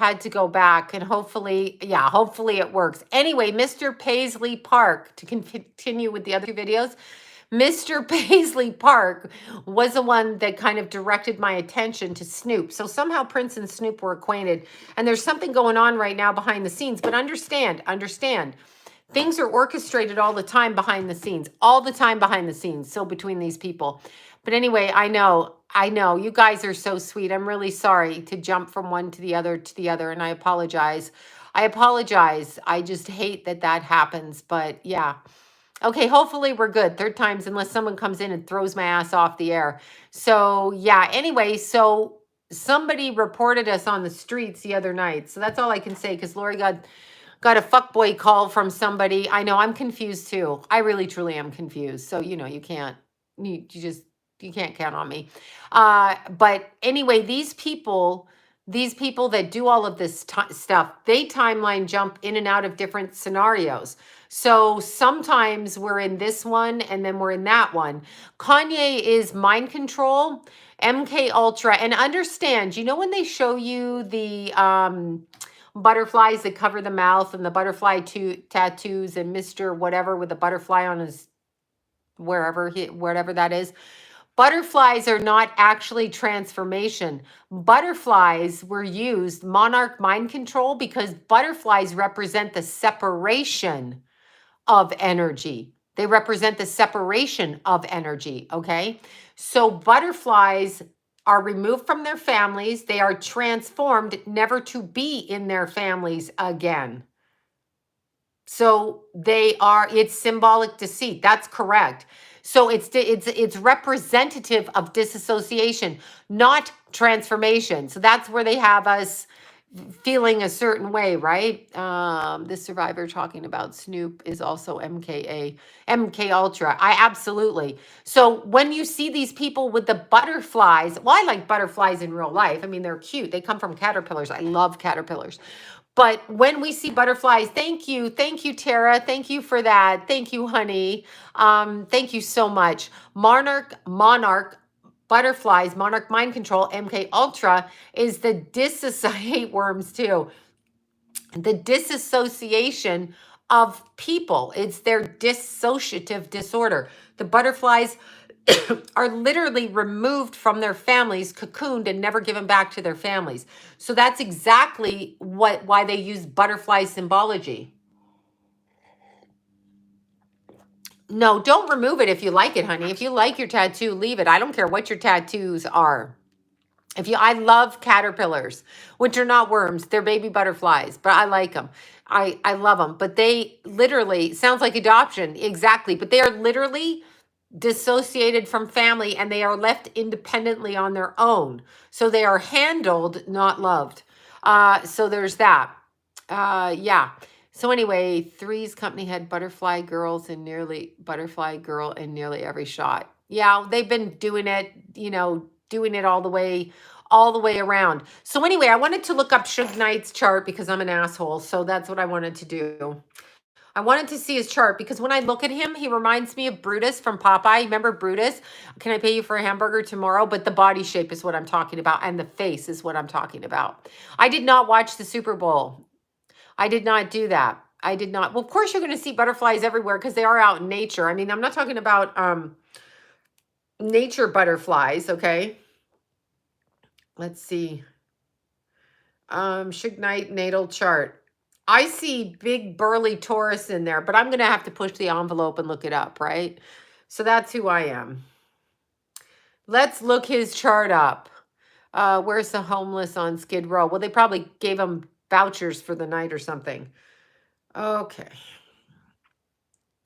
had to go back and hopefully, yeah, hopefully it works. Anyway, Mr. Paisley Park, to continue with the other two videos, Mr. Paisley Park was the one that kind of directed my attention to Snoop. So somehow Prince and Snoop were acquainted. And there's something going on right now behind the scenes. But understand, things are orchestrated all the time behind the scenes, all the time behind the scenes. So between these people. But anyway, I know, you guys are so sweet. I'm really sorry to jump from one to the other, and I apologize. I just hate that that happens. But yeah. Okay, hopefully we're good. Third time's unless someone comes in and throws my ass off the air. So yeah, anyway, so somebody reported us on the streets the other night. So that's all I can say, because Lori got a fuckboy call from somebody. I know, I'm confused too. I really truly am confused. So you can't, you can't count on me. But anyway, these people that do all of this stuff, they timeline jump in and out of different scenarios. So sometimes we're in this one and then we're in that one. Kanye is mind control, MK Ultra, and understand, when they show you the butterflies that cover the mouth and the butterfly tattoos and Mr. whatever with the butterfly on his wherever that is. Butterflies are not actually transformation. Butterflies were used, monarch mind control, because butterflies represent the separation of energy. They represent the separation of energy, okay? So butterflies are removed from their families. They are transformed never to be in their families again. So it's symbolic deceit. That's correct. So it's representative of disassociation, not transformation. So that's where they have us feeling a certain way, right? This survivor talking about Snoop is also MK Ultra. I absolutely. So when you see these people with the butterflies, well, I like butterflies in real life. I mean, they're cute. They come from caterpillars. I love caterpillars. But when we see butterflies, thank you, Tara. Thank you for that. Thank you, honey. Thank you so much. Monarch butterflies, monarch mind control, MK Ultra is the dissociate worms too. The disassociation of people. It's their dissociative disorder. The butterflies are literally removed from their families, cocooned, and never given back to their families. So that's exactly why they use butterfly symbology. No, don't remove it if you like it, honey. If you like your tattoo, leave it. I don't care what your tattoos are. I love caterpillars, which are not worms. They're baby butterflies, but I like them. I love them. But they literally, sounds like adoption, exactly. But they are literally dissociated from family and they are left independently on their own. So they are handled, not loved. So there's that. Yeah. So anyway, Three's company had butterfly girl in nearly every shot. Yeah, they've been doing it, doing it all the way around. So anyway, I wanted to look up Suge Knight's chart because I'm an asshole. So that's what I wanted to do. I wanted to see his chart because when I look at him, he reminds me of Brutus from Popeye. Remember Brutus? Can I pay you for a hamburger tomorrow? But the body shape is what I'm talking about. And the face is what I'm talking about. I did not watch the Super Bowl. I did not do that. I did not. Well, of course you're going to see butterflies everywhere because they are out in nature. I mean, I'm not talking about nature butterflies, okay? Let's see. Suge Knight natal chart. I see big burly Taurus in there, but I'm going to have to push the envelope and look it up, right? So that's who I am. Let's look his chart up. Where's the homeless on Skid Row? Well, they probably gave him vouchers for the night or something. Okay.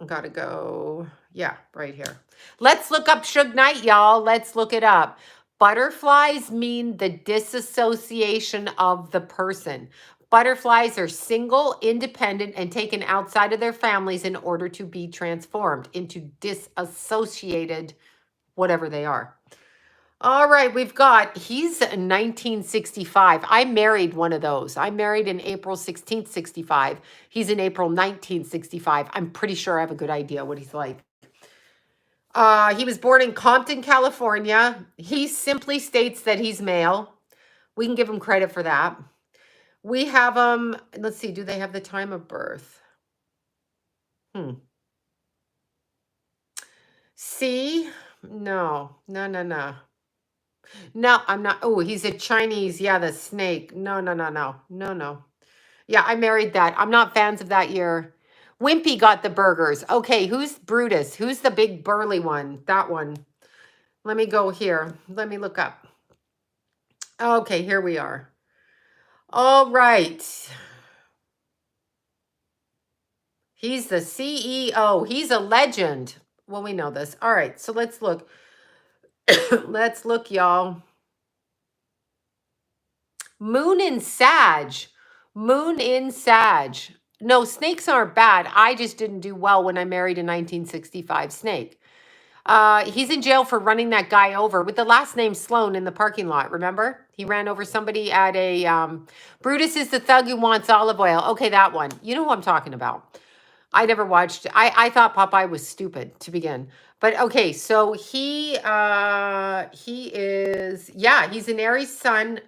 Gotta go. Yeah, right here. Let's look up Suge Knight, y'all. Let's look it up. Butterflies mean the disassociation of the person. Butterflies are single, independent, and taken outside of their families in order to be transformed into disassociated, whatever they are. All right, he's 1965. I married one of those. I married in April 16th, 65. He's in April 1965. I'm pretty sure I have a good idea what he's like. He was born in Compton, California. He simply states that he's male. We can give him credit for that. We have them. Let's see. Do they have the time of birth? C? No. No, no, no. No, I'm not. Oh, he's a Chinese. Yeah, the snake. No, no, no, no. No, no. Yeah, I married that. I'm not fans of that year. Wimpy got the burgers. Okay, who's Brutus? Who's the big burly one? That one. Let me go here. Let me look up. Okay, here we are. All right. He's the CEO. He's a legend. Well, we know this. All right, so let's look. Let's look, y'all. Moon in Sag. Moon in Sag. No, snakes aren't bad. I just didn't do well when I married a 1965 snake. He's in jail for running that guy over with the last name Sloan in the parking lot. Remember? He ran over somebody at a Brutus is the thug who wants olive oil. Okay, that one. You know who I'm talking about. I never watched. I thought Popeye was stupid to begin. But okay, so he is, yeah, he's an Aries sun.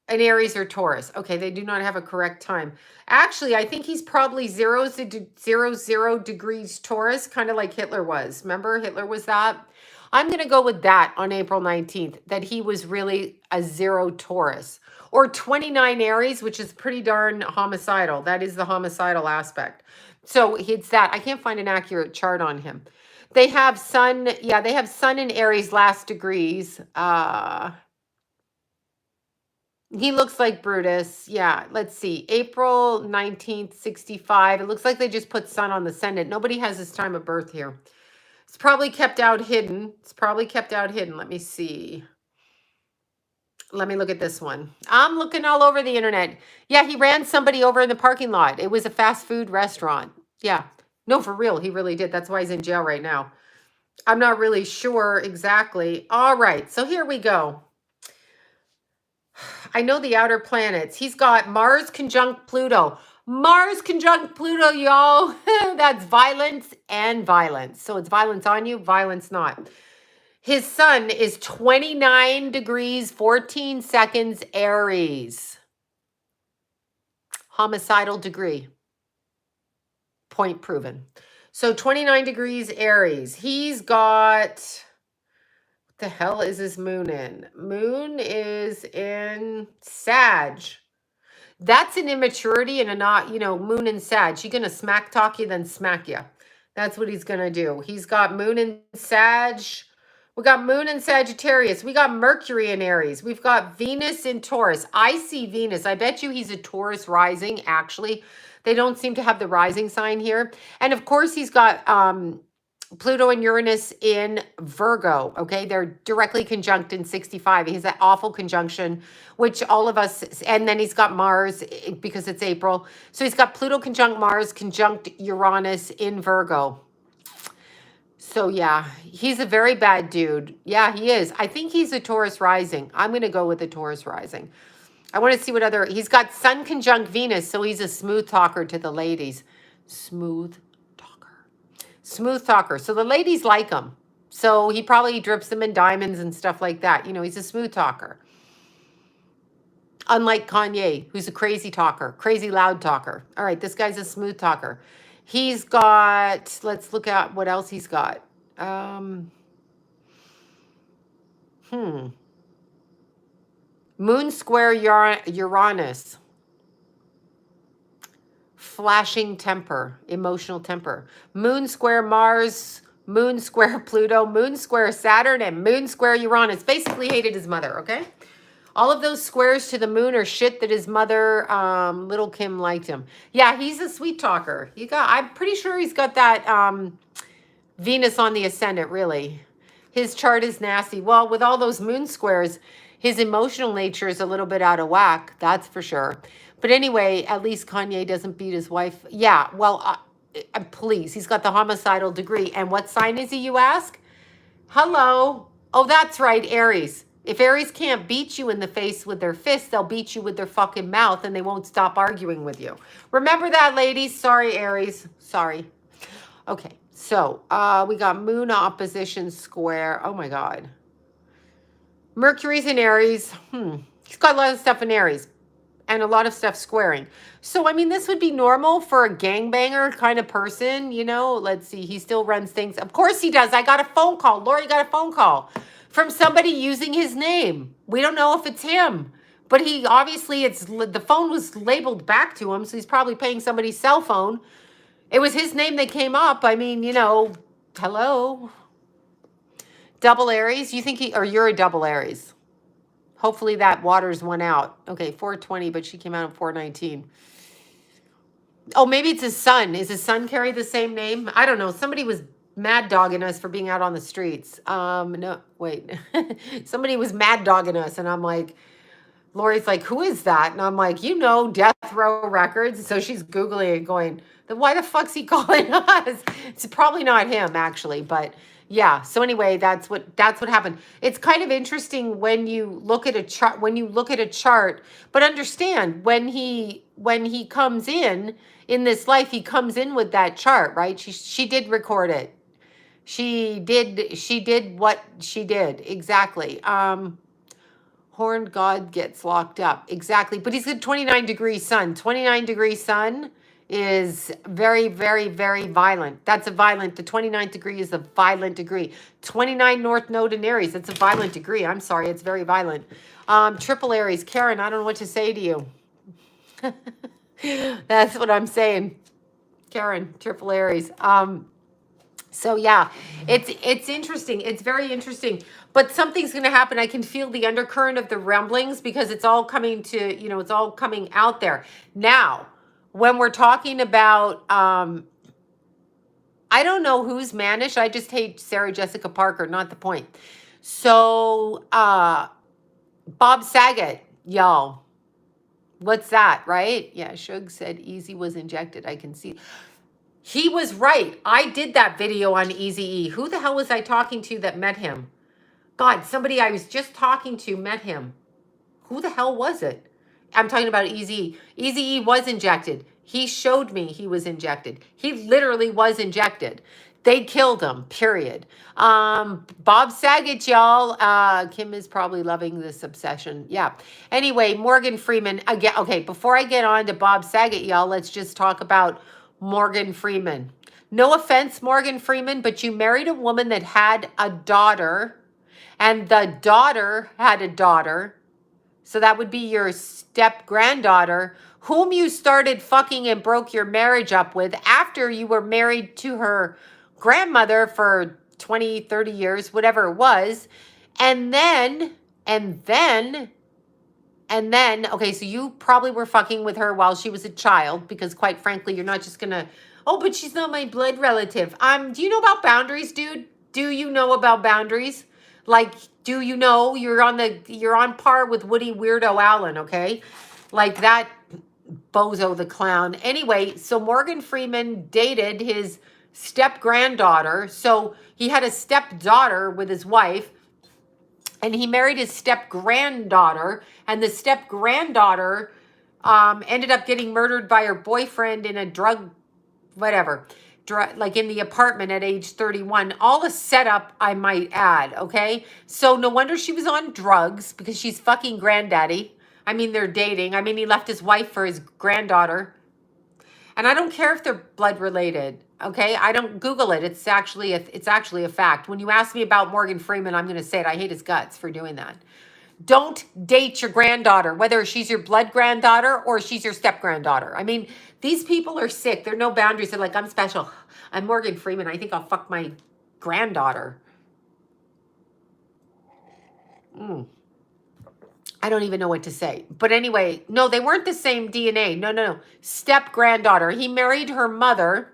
An Aries or Taurus. Okay, they do not have a correct time. Actually, I think he's probably 0 degrees Taurus, kind of like Hitler was. Remember, Hitler was that? I'm going to go with that on April 19th, that he was really a 0 Taurus. Or 29 Aries, which is pretty darn homicidal. That is the homicidal aspect. So it's that. I can't find an accurate chart on him. They have sun, yeah, they have sun in Aries last degrees. He looks like Brutus. Yeah, let's see. April 19th, 65. It looks like they just put sun on the ascendant. Nobody has his time of birth here. It's probably kept out hidden. It's probably kept out hidden. Let me see. Let me look at this one. I'm looking all over the internet. Yeah, he ran somebody over in the parking lot. It was a fast food restaurant. Yeah. No, for real. He really did. That's why he's in jail right now. I'm not really sure exactly. All right. So here we go. I know the outer planets. He's got Mars conjunct Pluto. Mars conjunct Pluto, y'all. That's violence and violence. So it's violence on you, violence not. His sun is 29 degrees, 14 seconds Aries. Homicidal degree. Point proven. So 29 degrees Aries. He's got... the hell is his moon in? Moon is in Sag. That's an immaturity and a not, moon in Sag. He's going to smack talk you, then smack you. That's what he's going to do. He's got moon in Sag. We got moon in Sagittarius. We got Mercury in Aries. We've got Venus in Taurus. I see Venus. I bet you he's a Taurus rising, actually. They don't seem to have the rising sign here. And of course, he's got Pluto and Uranus in Virgo, okay? They're directly conjunct in 65. He has that awful conjunction, which all of us, and then he's got Mars because it's April. So he's got Pluto conjunct Mars, conjunct Uranus in Virgo. So yeah, he's a very bad dude. Yeah, he is. I think he's a Taurus rising. I'm going to go with the Taurus rising. I want to see what other, he's got Sun conjunct Venus, so he's a smooth talker to the ladies. Smooth talker. So the ladies like him. So he probably drips them in diamonds and stuff like that. He's a smooth talker. Unlike Kanye, who's a crazy talker, crazy loud talker. All right, this guy's a smooth talker. He's got, let's look at what else he's got. Moon square Uranus. Flashing temper, emotional temper. Moon square Mars, moon square Pluto, moon square Saturn, and moon square Uranus. Basically hated his mother, okay? All of those squares to the moon are shit that his mother, little Kim, liked him. Yeah, he's a sweet talker. I'm pretty sure he's got that Venus on the ascendant, really. His chart is nasty. Well, with all those moon squares, his emotional nature is a little bit out of whack, that's for sure. But anyway, at least Kanye doesn't beat his wife. Yeah, well, please, he's got the homicidal degree. And what sign is he, you ask? Hello. Oh, that's right, Aries. If Aries can't beat you in the face with their fists, they'll beat you with their fucking mouth and they won't stop arguing with you. Remember that, ladies? Sorry, Aries. Sorry. Okay, so we got moon opposition square. Oh, my God. Mercury's in Aries. He's got a lot of stuff in Aries. and a lot of stuff squaring. So, I mean, this would be normal for a gangbanger kind of person, you know? Let's see. He still runs things. Of course he does. I got a phone call. Lori got a phone call from somebody using his name. We don't know if it's him, but he obviously, the phone was labeled back to him, so he's probably paying somebody's cell phone. It was his name that came up. I mean, you know, hello. Double Aries. You think or you're a double Aries. Hopefully that waters one out. Okay, 420, but she came out at 419. Oh, maybe it's his son. Is his son carry the same name? I don't know. Somebody was mad dogging us for being out on the streets. No, wait. Somebody was mad dogging us, and I'm like, Lori's like, who is that? And I'm like, you know, Death Row Records. So she's Googling it going, then why the fuck's he calling us? It's probably not him, actually, but yeah. So anyway, that's what happened. It's kind of interesting when you look at a chart, but understand when he comes in this life, he comes in with that chart, right? She did record it. She did what she did. Exactly. Horned God gets locked up. Exactly. But he's a 29-degree sun. 29-degree sun is very, very, very violent. That's a violent. The 29th degree is a violent degree. 29 North Node in Aries. That's a violent degree. I'm sorry. It's very violent. Triple Aries. Karen, I don't know what to say to you. That's what I'm saying. Karen, triple Aries. So yeah, it's interesting. It's very interesting. But something's going to happen. I can feel the undercurrent of the rumblings because it's all coming to, it's all coming out there. Now, when we're talking about, I don't know who's mannish. I just hate Sarah Jessica Parker, not the point. So, Bob Saget, y'all. What's that, right? Yeah, Shug said Easy was injected. I can see. He was right. I did that video on Eazy-E. Who the hell was I talking to that met him? God, somebody I was just talking to met him. Who the hell was it? I'm talking about Eazy-E. Eazy-E was injected. He showed me he was injected. He literally was injected. They killed him, period. Bob Saget, y'all. Kim is probably loving this obsession. Yeah. Anyway, Morgan Freeman. Again, okay, before I get on to Bob Saget, y'all, let's just talk about Morgan Freeman. No offense, Morgan Freeman, but you married a woman that had a daughter, and the daughter had a daughter. So that would be your step-granddaughter, whom you started fucking and broke your marriage up with after you were married to her grandmother for 20, 30 years, whatever it was. And then, okay, so you probably were fucking with her while she was a child because quite frankly, you're not just gonna, oh, but she's not my blood relative. Do you know about boundaries, dude? Do you know about boundaries? Like, do you know you're on par with Woody Weirdo Allen, okay? Like that bozo the clown. Anyway, so Morgan Freeman dated his step-granddaughter. So he had a stepdaughter with his wife, and he married his step-granddaughter, and the step-granddaughter ended up getting murdered by her boyfriend in a drug, whatever, like in the apartment at age 31. All a setup, I might add, okay? So no wonder she was on drugs because she's fucking granddaddy. I mean, they're dating. I mean, he left his wife for his granddaughter. And I don't care if they're blood related, okay? I don't Google it. It's actually a fact. When you ask me about Morgan Freeman, I'm going to say it. I hate his guts for doing that. Don't date your granddaughter, whether she's your blood granddaughter or she's your step granddaughter. I mean, these people are sick. There are no boundaries. They're like, I'm special. I'm Morgan Freeman. I think I'll fuck my granddaughter. I don't even know what to say. But anyway, no, they weren't the same DNA. No. Step-granddaughter. He married her mother.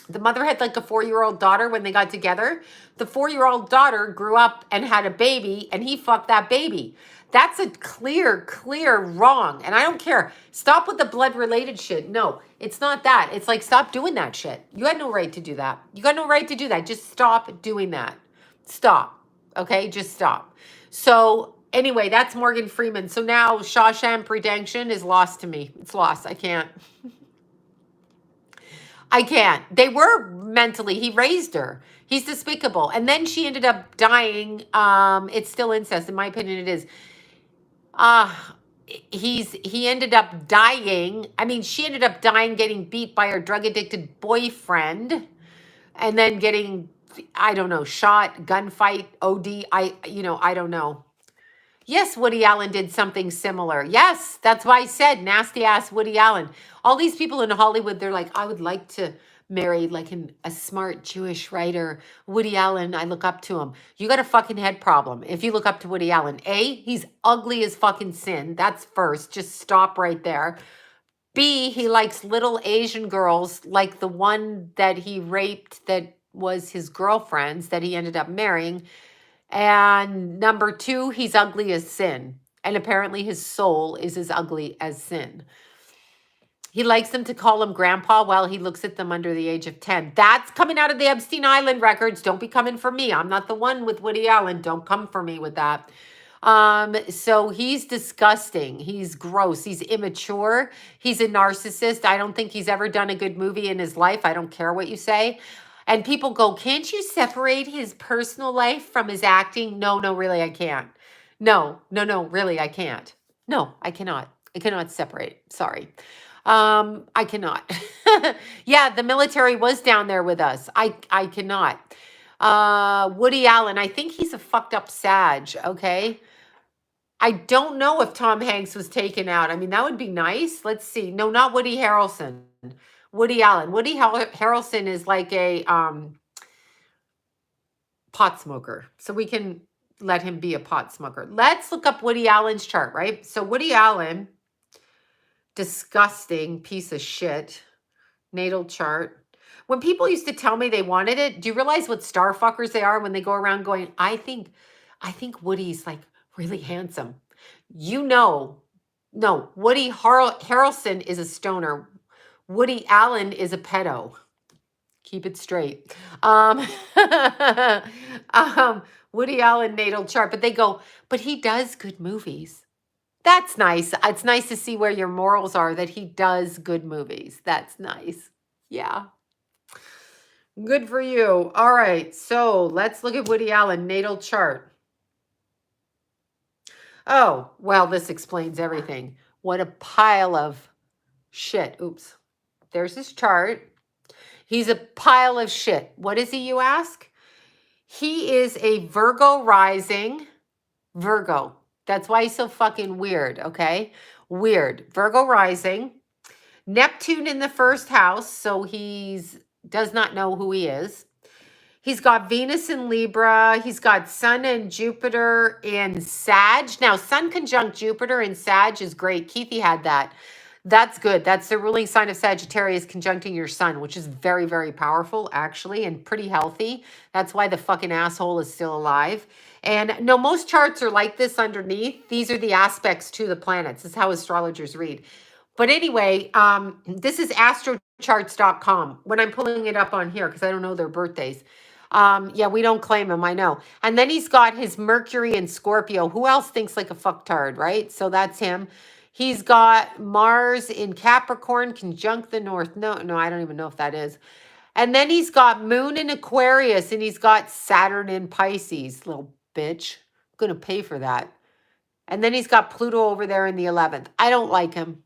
The mother had like a 4-year-old daughter when they got together. The 4-year-old daughter grew up and had a baby, and he fucked that baby. That's a clear wrong. And I don't care. Stop with the blood-related shit. No, it's not that. It's like, stop doing that shit. You had no right to do that. You got no right to do that. Just stop doing that. Stop. Okay? Just stop. So anyway, that's Morgan Freeman. So now Shawshank Redemption is lost to me. It's lost. I can't. They were mentally, he raised her. He's despicable. And then she ended up dying. It's still incest. In my opinion, it is. he ended up dying. I mean, she ended up dying, getting beat by her drug addicted boyfriend, and then getting, I don't know, shot, gunfight, OD. I don't know. Yes, Woody Allen did something similar. Yes, that's why I said nasty ass Woody Allen. All these people in Hollywood, they're like, I would like to marry like a smart Jewish writer. Woody Allen, I look up to him. You got a fucking head problem if you look up to Woody Allen. A, he's ugly as fucking sin. That's first. Just stop right there. B, he likes little Asian girls like the one that he raped that was his girlfriend's that he ended up marrying. And number two, he's ugly as sin. And apparently his soul is as ugly as sin. He likes them to call him grandpa while he looks at them under the age of 10. That's coming out of the Epstein Island records. Don't be coming for me. I'm not the one with Woody Allen. Don't come for me with that. So he's disgusting. He's gross. He's immature. He's a narcissist. I don't think he's ever done a good movie in his life. I don't care what you say. And people go, can't you separate his personal life from his acting? No, really, I can't. No, really, I can't. No, I cannot. I cannot separate. Sorry. I cannot. Yeah, the military was down there with us. I cannot. Woody Allen, I think he's a fucked up Sag, okay? I don't know if Tom Hanks was taken out. I mean, that would be nice. Let's see. No, not Woody Harrelson. Woody Allen. Woody Harrelson is like a pot smoker. So we can let him be a pot smoker. Let's look up Woody Allen's chart, right? So Woody Allen, disgusting piece of shit. Natal chart. When people used to tell me they wanted it, do you realize what star fuckers they are when they go around going, I think Woody's like really handsome. No, Woody Harrelson is a stoner. Woody Allen is a pedo. Keep it straight. Woody Allen natal chart, but they go, but he does good movies. That's nice. It's nice to see where your morals are, that he does good movies. That's nice. Yeah. Good for you. All right. So let's look at Woody Allen natal chart. Oh, well, this explains everything. What a pile of shit. Oops. There's his chart. He's a pile of shit. What is he, you ask? He is a Virgo rising. Virgo. That's why he's so fucking weird, okay? Weird. Virgo rising. Neptune in the first house, so he's does not know who he is. He's got Venus in Libra. He's got Sun and Jupiter in Sag. Now, Sun conjunct Jupiter in Sag is great. Keithy had that. That's good. That's the ruling sign of Sagittarius conjuncting your sun, which is very, very powerful, actually, and pretty healthy. That's why the fucking asshole is still alive. And no, most charts are like this underneath. These are the aspects to the planets. This is how astrologers read. But anyway, this is astrocharts.com when I'm pulling it up on here because I don't know their birthdays. Yeah, we don't claim him, I know. And then he's got his Mercury in Scorpio. Who else thinks like a fucktard, right? So that's him. He's got Mars in Capricorn, conjunct the North. No, I don't even know if that is. And then he's got Moon in Aquarius, and he's got Saturn in Pisces. Little bitch. I'm going to pay for that. And then he's got Pluto over there in the 11th. I don't like him.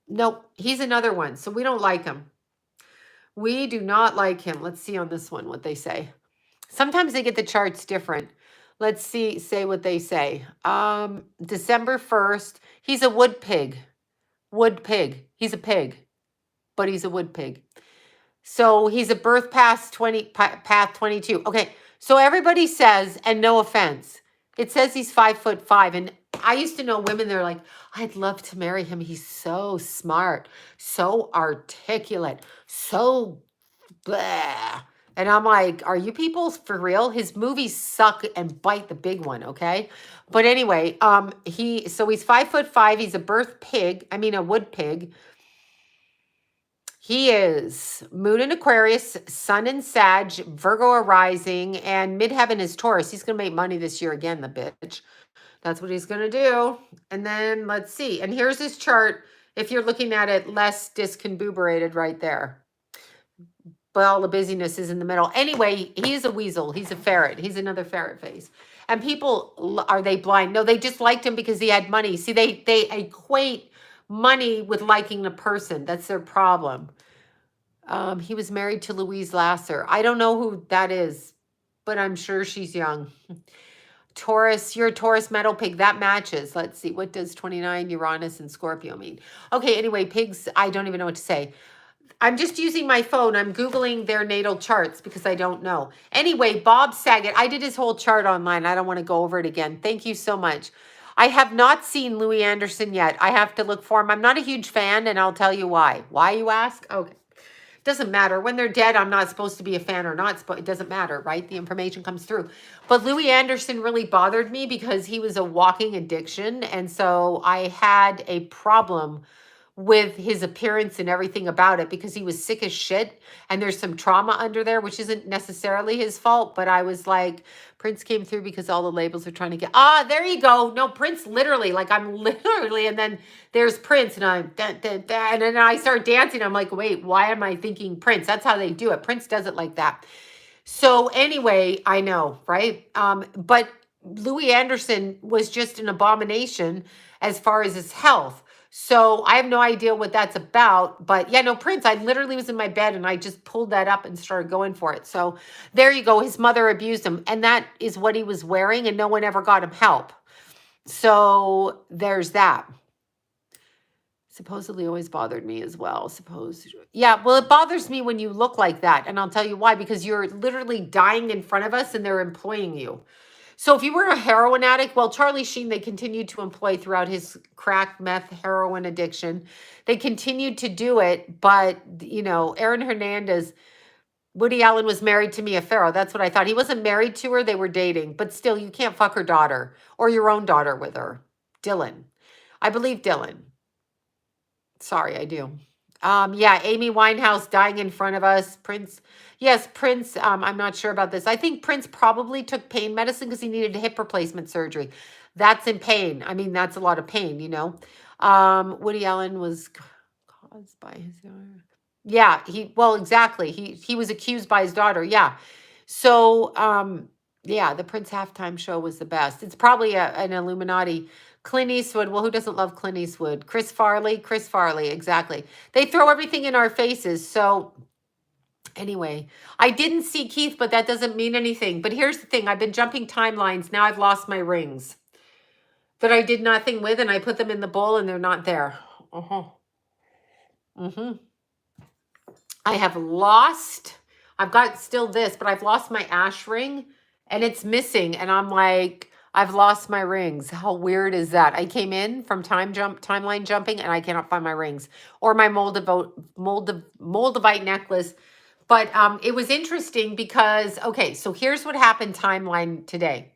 Nope, he's another one. So we don't like him. We do not like him. Let's see on this one what they say. Sometimes they get the charts different. Let's say what they say. December 1st, he's a wood pig. He's a pig, but he's a wood pig. So he's a birth path 22. Okay, so everybody says, and no offense, it says he's 5'5". And I used to know women, they're like, I'd love to marry him. He's so smart, so articulate, so blah. And I'm like, are you people for real? His movies suck and bite the big one, okay? But anyway, he's 5'5". He's a a wood pig. He is Moon in Aquarius, Sun in Sag, Virgo arising, and midheaven is Taurus. He's going to make money this year again, the bitch. That's what he's going to do. And then let's see. And here's his chart. If you're looking at it less discombobulated right there. But all the busyness is in the middle. Anyway, he's a weasel. He's a ferret. He's another ferret face. And people, are they blind? No, they just liked him because he had money. See, they equate money with liking a person. That's their problem. He was married to Louise Lasser. I don't know who that is, but I'm sure she's young. Taurus, you're a Taurus metal pig. That matches. Let's see. What does 29 Uranus and Scorpio mean? Okay, anyway, pigs, I don't even know what to say. I'm just using my phone. I'm Googling their natal charts because I don't know. Anyway, Bob Saget, I did his whole chart online. I don't want to go over it again. Thank you so much. I have not seen Louis Anderson yet. I have to look for him. I'm not a huge fan, and I'll tell you why. Why, you ask? Okay. Doesn't matter. When they're dead, I'm not supposed to be a fan or not. It doesn't matter, right? The information comes through. But Louis Anderson really bothered me because he was a walking addiction. And so I had a problem with his appearance and everything about it because he was sick as shit. And there's some trauma under there, which isn't necessarily his fault. But I was like, Prince came through because all the labels are trying to get, there you go. No, Prince literally, like I'm literally, and then there's Prince and I'm, and then I start dancing. I'm like, wait, why am I thinking Prince? That's how they do it. Prince does it like that. So anyway, I know, right? But Louis Anderson was just an abomination as far as his health. So I have no idea what that's about. But yeah, no, Prince, I literally was in my bed and I just pulled that up and started going for it. So there you go. His mother abused him. And that is what he was wearing. And no one ever got him help. So there's that. Supposedly always bothered me as well. Yeah, well, it bothers me when you look like that. And I'll tell you why. Because you're literally dying in front of us and they're employing you. So if you were a heroin addict, well, Charlie Sheen, they continued to employ throughout his crack, meth, heroin addiction. They continued to do it. But, Aaron Hernandez, Woody Allen was married to Mia Farrow. That's what I thought. He wasn't married to her. They were dating. But still, you can't fuck her daughter or your own daughter with her. Dylan. I believe Dylan. Sorry, I do. Yeah, Amy Winehouse dying in front of us. Prince. Yes, Prince. I'm not sure about this. I think Prince probably took pain medicine because he needed a hip replacement surgery. That's in pain. I mean, that's a lot of pain, Woody Allen was caused by his daughter. Yeah, exactly. He was accused by his daughter. Yeah. So, yeah, the Prince halftime show was the best. It's probably an Illuminati. Clint Eastwood. Well, who doesn't love Clint Eastwood? Chris Farley, exactly. They throw everything in our faces. So anyway, I didn't see Keith, but that doesn't mean anything. But here's the thing. I've been jumping timelines. Now I've lost my rings that I did nothing with, and I put them in the bowl, and they're not there. I have lost, I've got still this, but I've lost my ash ring, and it's missing, and I'm like, I've lost my rings. How weird is that? I came in from timeline jumping, and I cannot find my rings or my Moldavite necklace. But it was interesting because, okay, so here's what happened timeline today.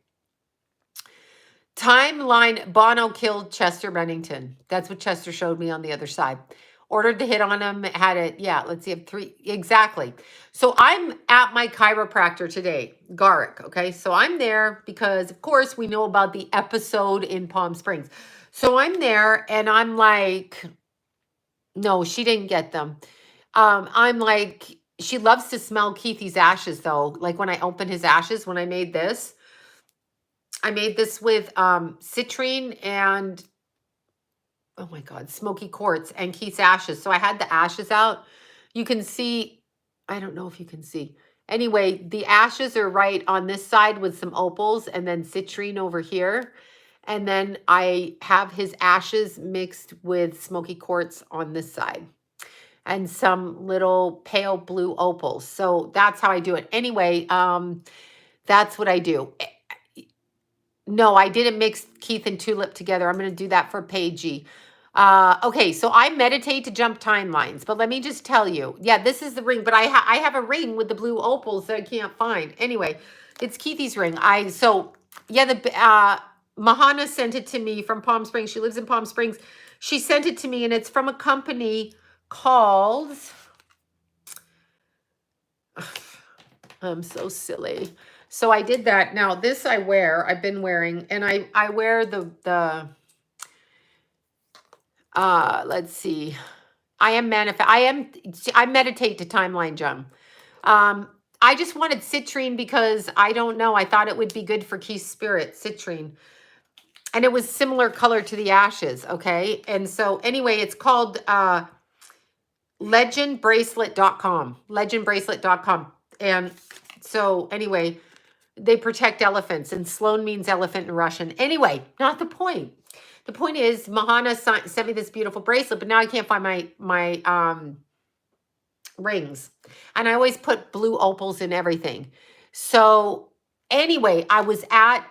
Timeline, Bono killed Chester Bennington. That's what Chester showed me on the other side. Ordered the hit on him, had it, let's see, I have 3, exactly. So I'm at my chiropractor today, Garrick, okay? So I'm there because, of course, we know about the episode in Palm Springs. So I'm there, and I'm like, no, she didn't get them. I'm like, she loves to smell Keithy's ashes, though. Like when I open his ashes, when I made this with citrine and, oh my God, smoky quartz and Keith's ashes. So I had the ashes out. You can see, I don't know if you can see. Anyway, the ashes are right on this side with some opals and then citrine over here. And then I have his ashes mixed with smoky quartz on this side and some little pale blue opals. So that's how I do it. Anyway, that's what I do. No, I didn't mix Keith and Tulip together. I'm going to do that for Paigey. Okay, so I meditate to jump timelines, but let me just tell you. Yeah, this is the ring, but I have a ring with the blue opals that I can't find. Anyway, it's Keithy's ring. Mahana sent it to me from Palm Springs. She lives in Palm Springs. She sent it to me, and it's from a company called... I'm so silly. So I did that. Now this I've been wearing, and I wear let's see. I meditate to timeline jump. I just wanted citrine because I don't know. I thought it would be good for Keith's spirit, citrine. And it was similar color to the ashes, okay? And so anyway, it's called legendbracelet.com. Legendbracelet.com. And so anyway, they protect elephants, and Sloan means elephant in Russian. Anyway, not the point. The point is Mahana sent me this beautiful bracelet, but now I can't find my rings. And I always put blue opals in everything. So anyway, I was at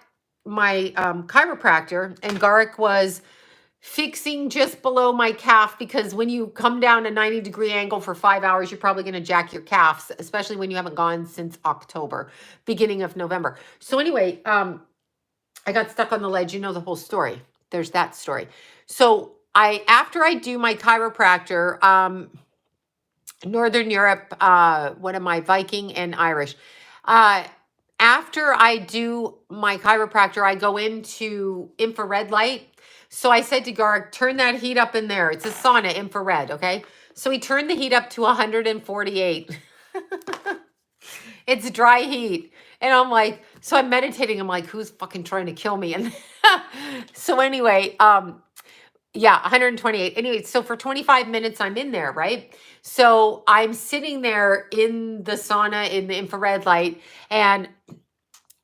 my chiropractor, and Garik was fixing just below my calf, because when you come down a 90-degree angle for 5 hours, you're probably going to jack your calves, especially when you haven't gone since October, beginning of November. So anyway, I got stuck on the ledge. You know the whole story. There's that story. So after I do my chiropractor, Northern Europe, what am I, Viking and Irish. After I do my chiropractor, I go into infrared light. So I said to Garg, turn that heat up in there. It's a sauna, infrared, okay? So he turned the heat up to 148. It's dry heat. And I'm like, so I'm meditating. I'm like, who's fucking trying to kill me? And so anyway, yeah, 128. Anyway, so for 25 minutes, I'm in there, right? So I'm sitting there in the sauna in the infrared light, and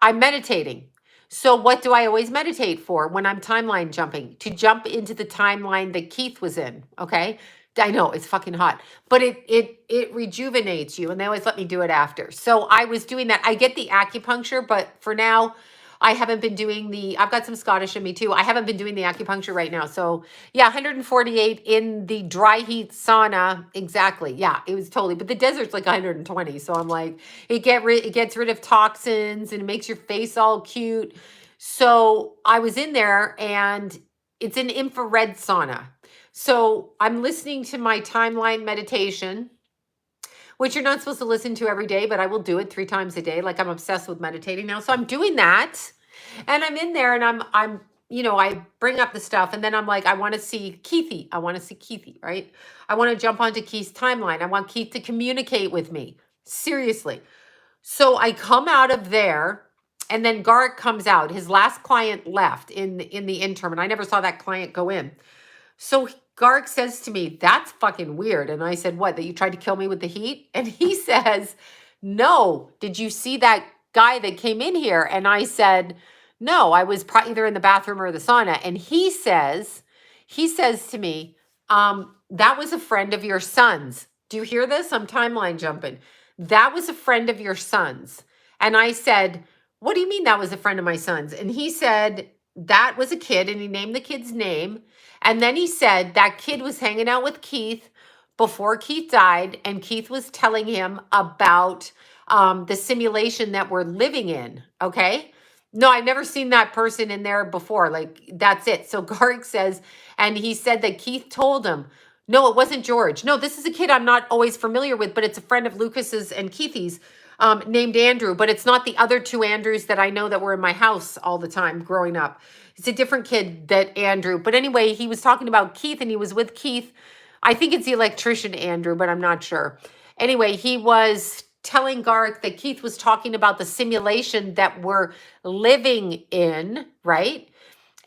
I'm meditating. So what do I always meditate for when I'm timeline jumping? To jump into the timeline that Keith was in, okay? I know it's fucking hot, but it rejuvenates you, and they always let me do it after. So I was doing that. I get the acupuncture, but for now, I haven't been doing I've got some Scottish in me too. I haven't been doing the acupuncture right now. So yeah, 148 in the dry heat sauna. Exactly. Yeah, it was totally, but the desert's like 120. So I'm like, it gets rid of toxins, and it makes your face all cute. So I was in there, and it's an infrared sauna. So I'm listening to my timeline meditation, which you're not supposed to listen to every day, but I will do it 3 times a day. Like, I'm obsessed with meditating now. So I'm doing that, and I'm in there, and I'm, I bring up the stuff, and then I'm like, I want to see Keithy. I want to see Keithy, right? I want to jump onto Keith's timeline. I want Keith to communicate with me. Seriously. So I come out of there, and then Garik comes out. His last client left in the interim, and I never saw that client go in. So Garik says to me, that's fucking weird. And I said, what, that you tried to kill me with the heat? And he says, no, did you see that guy that came in here? And I said, no, I was either in the bathroom or the sauna. And he says to me, that was a friend of your son's. Do you hear this? I'm timeline jumping. That was a friend of your son's. And I said, what do you mean that was a friend of my son's? And he said, that was a kid, and he named the kid's name. And then he said that kid was hanging out with Keith before Keith died, and Keith was telling him about the simulation that we're living in, okay? No, I've never seen that person in there before. Like, that's it. So Garik says, and he said that Keith told him, no, it wasn't George. No, this is a kid I'm not always familiar with, but it's a friend of Lucas's and Keithy's, named Andrew, but it's not the other 2 Andrews that I know that were in my house all the time growing up. It's a different kid that Andrew. But anyway, he was talking about Keith, and he was with Keith. I think it's the electrician Andrew, but I'm not sure. Anyway, he was telling Garik that Keith was talking about the simulation that we're living in, right?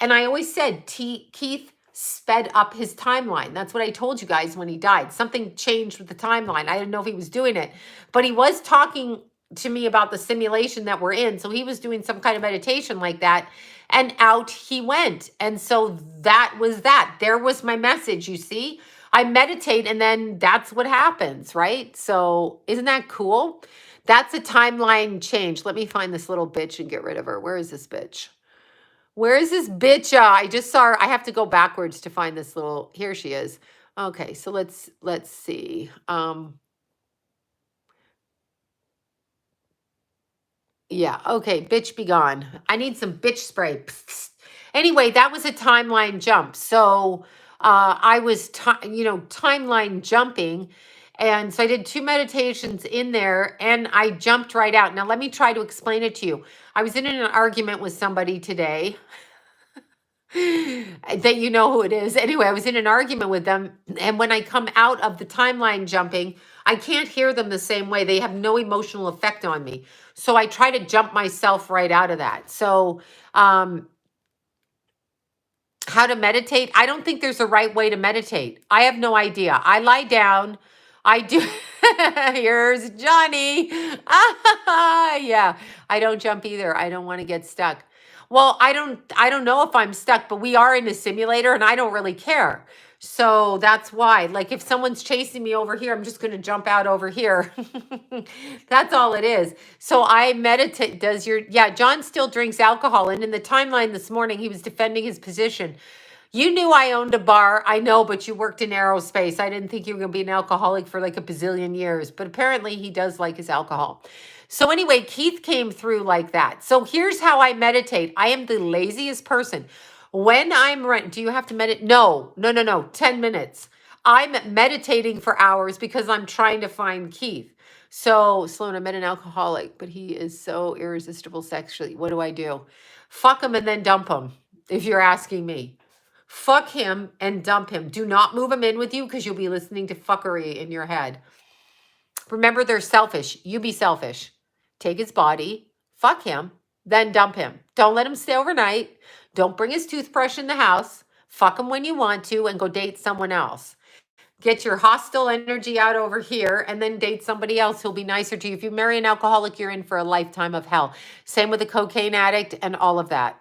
And I always said Keith sped up his timeline. That's what I told you guys when he died. Something changed with the timeline. I didn't know if he was doing it, but he was talking to me about the simulation that we're in. So he was doing some kind of meditation like that, and out he went. And so that was that. There was my message, you see? I meditate, and then that's what happens, right? So isn't that cool? That's a timeline change. Let me find this little bitch and get rid of her. Where is this bitch? Where is this bitch? I just saw her. I have to go backwards to find this little. Here she is. Okay, so let's see. Yeah, okay, bitch be gone. I need some bitch spray. Anyway, that was a timeline jump. So I was, timeline jumping. And so I did 2 meditations in there, and I jumped right out. Now, let me try to explain it to you. I was in an argument with somebody today. that you know who it is. Anyway, I was in an argument with them, and when I come out of the timeline jumping, I can't hear them the same way. They have no emotional effect on me. So I try to jump myself right out of that. So, how to meditate? I don't think there's a right way to meditate. I have no idea. I lie down. I do. Here's Johnny. Yeah, I don't jump either. I don't want to get stuck. Well, I don't know if I'm stuck, but we are in a simulator and I don't really care. So that's why. Like if someone's chasing me over here, I'm just going to jump out over here. That's all it is. So I meditate. Yeah, John still drinks alcohol. And in the timeline this morning, he was defending his position. You knew I owned a bar. I know, but you worked in aerospace. I didn't think you were going to be an alcoholic for like a bazillion years. But apparently he does like his alcohol. So anyway, Keith came through like that. So here's how I meditate. I am the laziest person. When do you have to meditate? No. 10 minutes. I'm meditating for hours because I'm trying to find Keith. So Sloan, I met an alcoholic, but he is so irresistible sexually. What do I do? Fuck him and then dump him, if you're asking me. Fuck him and dump him. Do not move him in with you because you'll be listening to fuckery in your head. Remember, they're selfish. You be selfish. Take his body, fuck him, then dump him. Don't let him stay overnight. Don't bring his toothbrush in the house. Fuck him when you want to and go date someone else. Get your hostile energy out over here and then date somebody else who'll be nicer to you. If you marry an alcoholic, you're in for a lifetime of hell. Same with a cocaine addict and all of that.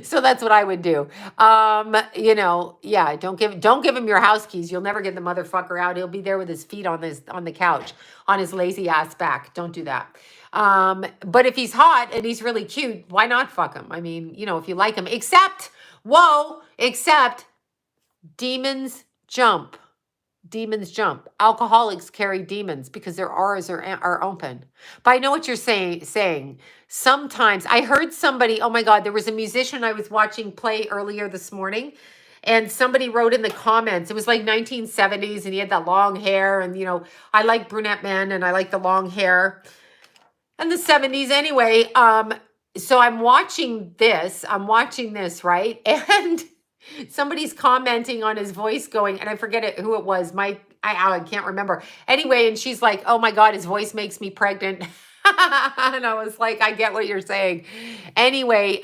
So that's what I would do. Yeah, don't give him your house keys. You'll never get the motherfucker out. He'll be there with his feet on the couch on his lazy ass back. Don't do that. But if he's hot and he's really cute, why not fuck him? I mean, if you like him, except demons jump. Demons jump. Alcoholics carry demons because their auras are open. But I know what you're saying. Sometimes I heard somebody, oh my God, there was a musician I was watching play earlier this morning. And somebody wrote in the comments, it was like 1970s and he had that long hair. And, I like brunette men and I like the long hair. And the 70s anyway. So I'm watching this, right? And somebody's commenting on his voice going, and I forget who it was. I can't remember. Anyway, and she's like, oh my God, his voice makes me pregnant. And I was like, I get what you're saying. Anyway,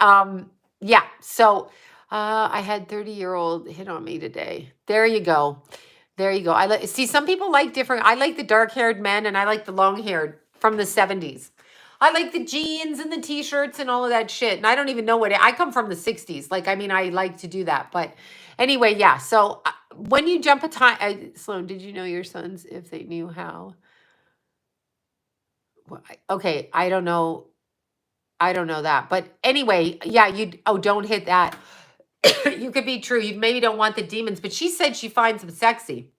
yeah. So I had 30-year-old hit on me today. There you go. See, some people like different. I like the dark-haired men and I like the long-haired from the 70s. I like the jeans and the t-shirts and all of that shit. And I don't even know I come from the 60s. I like to do that. But anyway, yeah. So when you jump a time, Sloan, did you know your sons if they knew how? Well, okay. I don't know that. But anyway, yeah, don't hit that. You could be true. You maybe don't want the demons, but she said she finds them sexy.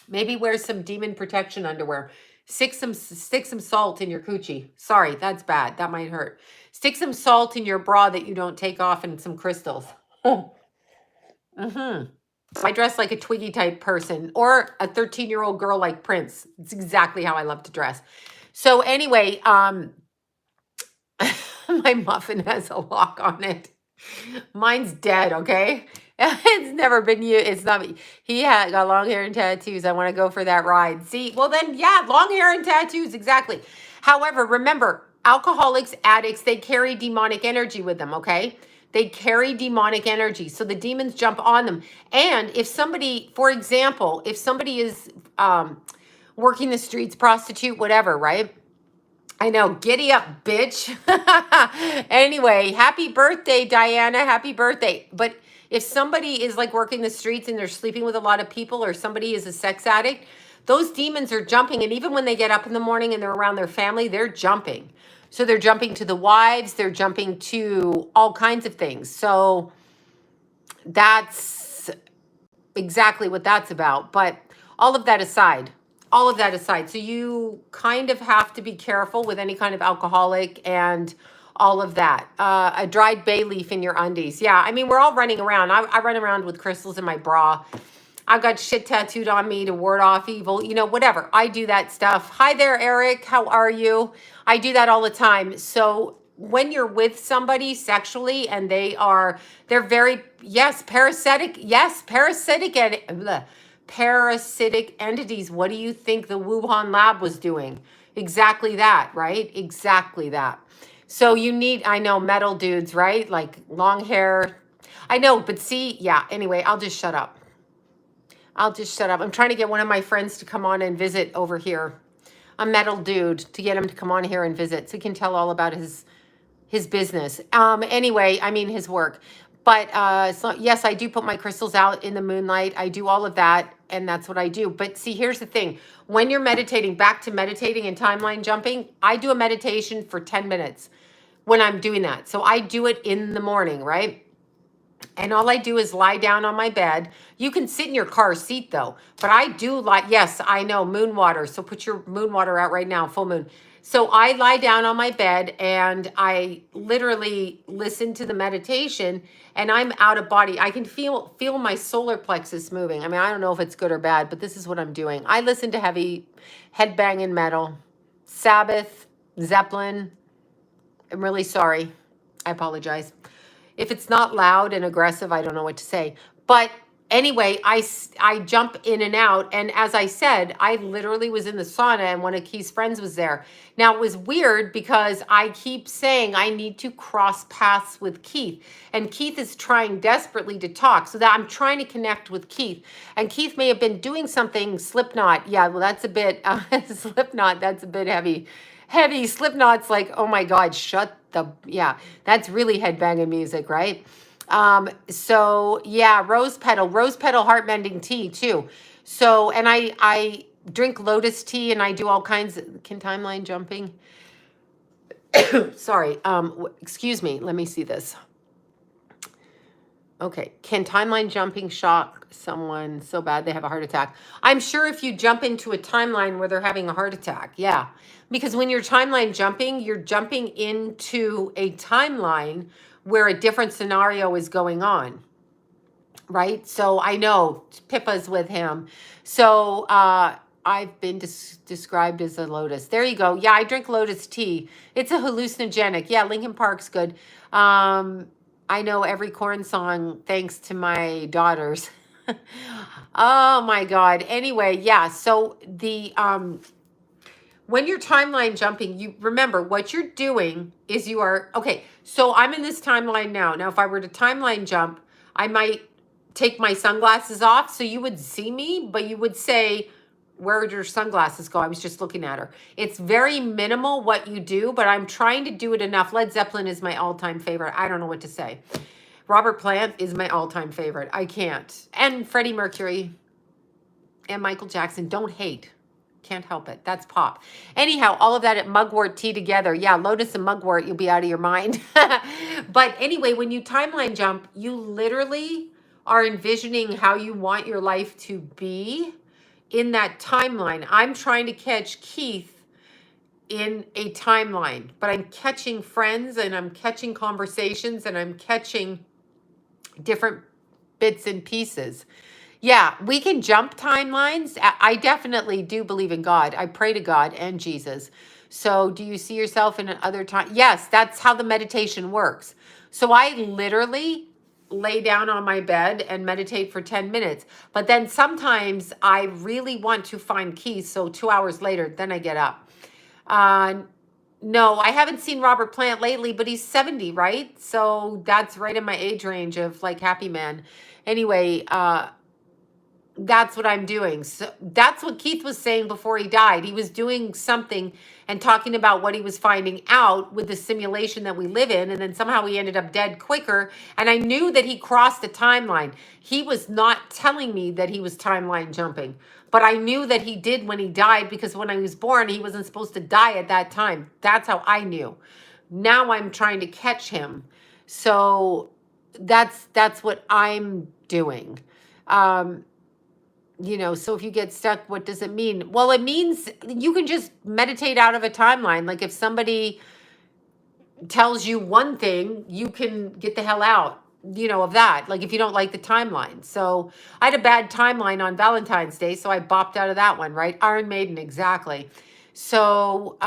Maybe wear some demon protection underwear. Stick some salt in your coochie. Sorry, that's bad. That might hurt. Stick some salt in your bra that you don't take off and some crystals. Mm-hmm. So I dress like a Twiggy type person or a 13-year-old girl like Prince. It's exactly how I love to dress. So anyway, my muffin has a lock on it. Mine's dead, okay? It's never been you. It's not me. He got long hair and tattoos. I want to go for that ride. See, well then, yeah, long hair and tattoos, exactly. However, remember, alcoholics, addicts, they carry demonic energy with them, okay? They carry demonic energy. So the demons jump on them. And if somebody, for example, if somebody is working the streets, prostitute, whatever, right? I know. Giddy up, bitch. Anyway, happy birthday, Diana. Happy birthday. But if somebody is like working the streets and they're sleeping with a lot of people, or somebody is a sex addict, those demons are jumping. And even when they get up in the morning and they're around their family, they're jumping. So they're jumping to the wives. They're jumping to all kinds of things. So that's exactly what that's about. But all of that aside, so you kind of have to be careful with any kind of alcoholic and all of that. A dried bay leaf in your undies. Yeah, I mean, we're all running around. I run around with crystals in my bra. I've got shit tattooed on me to ward off evil, whatever. I do that stuff. Hi there, Eric. How are you? I do that all the time. So when you're with somebody sexually and they're very, yes, parasitic entities. What do you think the Wuhan lab was doing? Exactly that, right? Exactly that. So you need, I know, metal dudes, right? Like long hair. I know, but see, yeah, anyway, I'll just shut up. I'll just shut up. I'm trying to get one of my friends to come on and visit over here. A metal dude, to get him to come on here and visit so he can tell all about his business. Anyway, I mean his work. But so yes, I do put my crystals out in the moonlight. I do all of that, and that's what I do. But see, here's the thing. When you're meditating, back to meditating and timeline jumping, I do a meditation for 10 minutes when I'm doing that. So I do it in the morning, right? And all I do is lie down on my bed. You can sit in your car seat though, but I do like, yes, I know, moon water. So put your moon water out right now, full moon. So I lie down on my bed and I literally listen to the meditation and I'm out of body. I can feel my solar plexus moving. I mean, I don't know if it's good or bad, but this is what I'm doing. I listen to heavy headbanging metal, Sabbath, Zeppelin. I'm really sorry. I apologize. If it's not loud and aggressive, I don't know what to say. But anyway, I jump in and out. And as I said, I literally was in the sauna and one of Keith's friends was there. Now, it was weird because I keep saying I need to cross paths with Keith. And Keith is trying desperately to talk. So that I'm trying to connect with Keith. And Keith may have been doing something, Slipknot. Yeah, well, that's a bit, Slipknot, that's a bit heavy. Slipknot's like, oh my God, yeah, that's really headbanging music, right? So yeah, rose petal heart mending tea too. So, and I drink lotus tea and I do all kinds of, can timeline jumping? Sorry, excuse me, let me see this. Okay, can timeline jumping shock someone so bad they have a heart attack? I'm sure if you jump into a timeline where they're having a heart attack, yeah. Because when you're timeline jumping, you're jumping into a timeline where a different scenario is going on, right? So I know Pippa's with him. So I've been described as a lotus. There you go. Yeah, I drink lotus tea. It's a hallucinogenic. Yeah, Linkin Park's good. I know every Korn song thanks to my daughters. Oh my God. Anyway, yeah. So the when you're timeline jumping, you remember what you're doing is you are, okay, so I'm in this timeline now. Now, if I were to timeline jump, I might take my sunglasses off so you would see me, but you would say, where did your sunglasses go? I was just looking at her. It's very minimal what you do, but I'm trying to do it enough. Led Zeppelin is my all-time favorite. I don't know what to say. Robert Plant is my all-time favorite. I can't. And Freddie Mercury and Michael Jackson. Don't hate. Can't help it. That's pop. Anyhow, all of that at mugwort tea together. Yeah, lotus and mugwort, you'll be out of your mind. But anyway, when you timeline jump, you literally are envisioning how you want your life to be in that timeline. I'm trying to catch Keith in a timeline, but I'm catching friends and I'm catching conversations and I'm catching different bits and pieces. Yeah, we can jump timelines. I definitely do believe in God. I pray to God and Jesus. So do you see yourself in another time? Yes, that's how the meditation works. So I literally lay down on my bed and meditate for 10 minutes. But then sometimes I really want to find Keith. So 2 hours later, then I get up. No, I haven't seen Robert Plant lately, but he's 70, right? So that's right in my age range of like happy man. Anyway, that's what I'm doing. So that's what Keith was saying before he died. He was doing something and talking about what he was finding out with the simulation that we live in. And then somehow he ended up dead quicker. And I knew that he crossed the timeline. He was not telling me that he was timeline jumping, but I knew that he did when he died, because when I was born, he wasn't supposed to die at that time. That's how I knew. Now I'm trying to catch him. So that's what I'm doing. You know, so if you get stuck, what does it mean? Well, it means you can just meditate out of a timeline. Like if somebody tells you one thing, you can get the hell out, you know, of that. Like if you don't like the timeline. So I had a bad timeline on Valentine's Day, so I bopped out of that one, right? Iron Maiden, exactly. So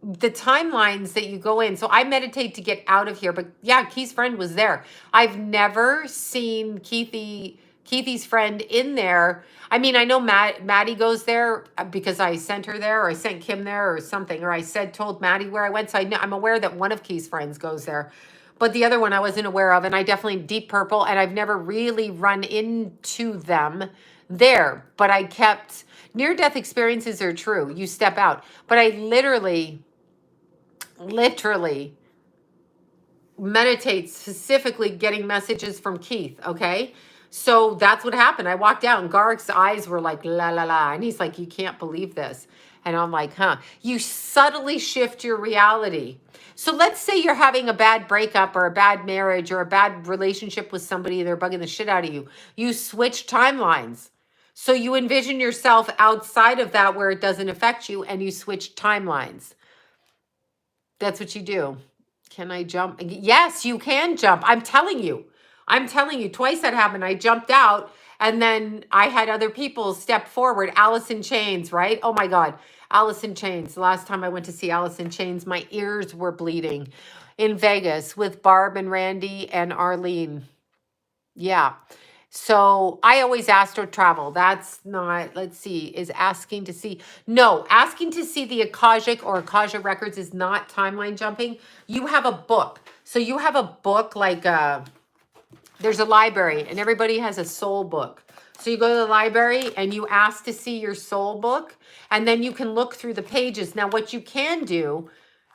the timelines that you go in. So I meditate to get out of here. But yeah, Keith's friend was there. I've never seen Keithy's friend in there. I mean, I know Maddie goes there because I sent her there, or I sent Kim there, or something, or I told Maddie where I went. So I'm aware that one of Keith's friends goes there, but the other one I wasn't aware of. And I definitely Deep Purple, and I've never really run into them there. But I kept near-death experiences are true. You step out, but I literally meditate specifically getting messages from Keith. Okay. So that's what happened. I walked out and Garrick's eyes were like, la, la, la. And he's like, you can't believe this. And I'm like, huh. You subtly shift your reality. So let's say you're having a bad breakup or a bad marriage or a bad relationship with somebody, they're bugging the shit out of you. You switch timelines. So you envision yourself outside of that where it doesn't affect you, and you switch timelines. That's what you do. Can I jump? Yes, you can jump. I'm telling you. Twice that happened. I jumped out, and then I had other people step forward. Alice in Chains, right? Oh my God. Alice in Chains. The last time I went to see Alice in Chains, my ears were bleeding in Vegas with Barb and Randy and Arlene. Yeah. So I always astro travel. That's not, let's see, is asking to see. No, asking to see the Akashic or Akasha records is not timeline jumping. You have a book. So you have a book like there's a library, and everybody has a soul book. So you go to the library and you ask to see your soul book, and then you can look through the pages. Now what you can do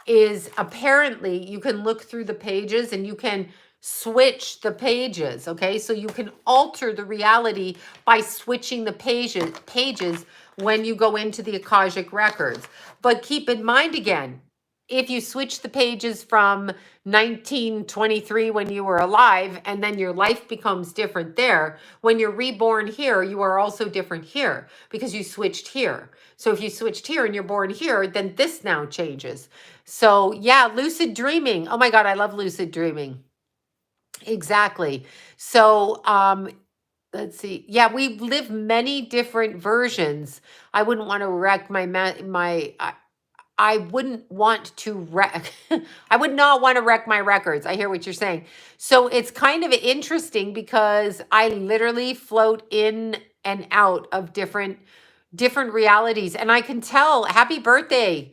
is apparently you can look through the pages and you can switch the pages. Okay, so you can alter the reality by switching the pages when you go into the Akashic records. But keep in mind again, if you switch the pages from 1923 when you were alive, and then your life becomes different there, when you're reborn here, you are also different here because you switched here. So if you switched here and you're born here, then this now changes. So yeah, lucid dreaming. Oh my God, I love lucid dreaming. Exactly. So let's see. Yeah, we live many different versions. I wouldn't want to wreck I wouldn't want to wreck, I would not want to wreck my records. I hear what you're saying. So it's kind of interesting because I literally float in and out of different realities. And I can tell, happy birthday.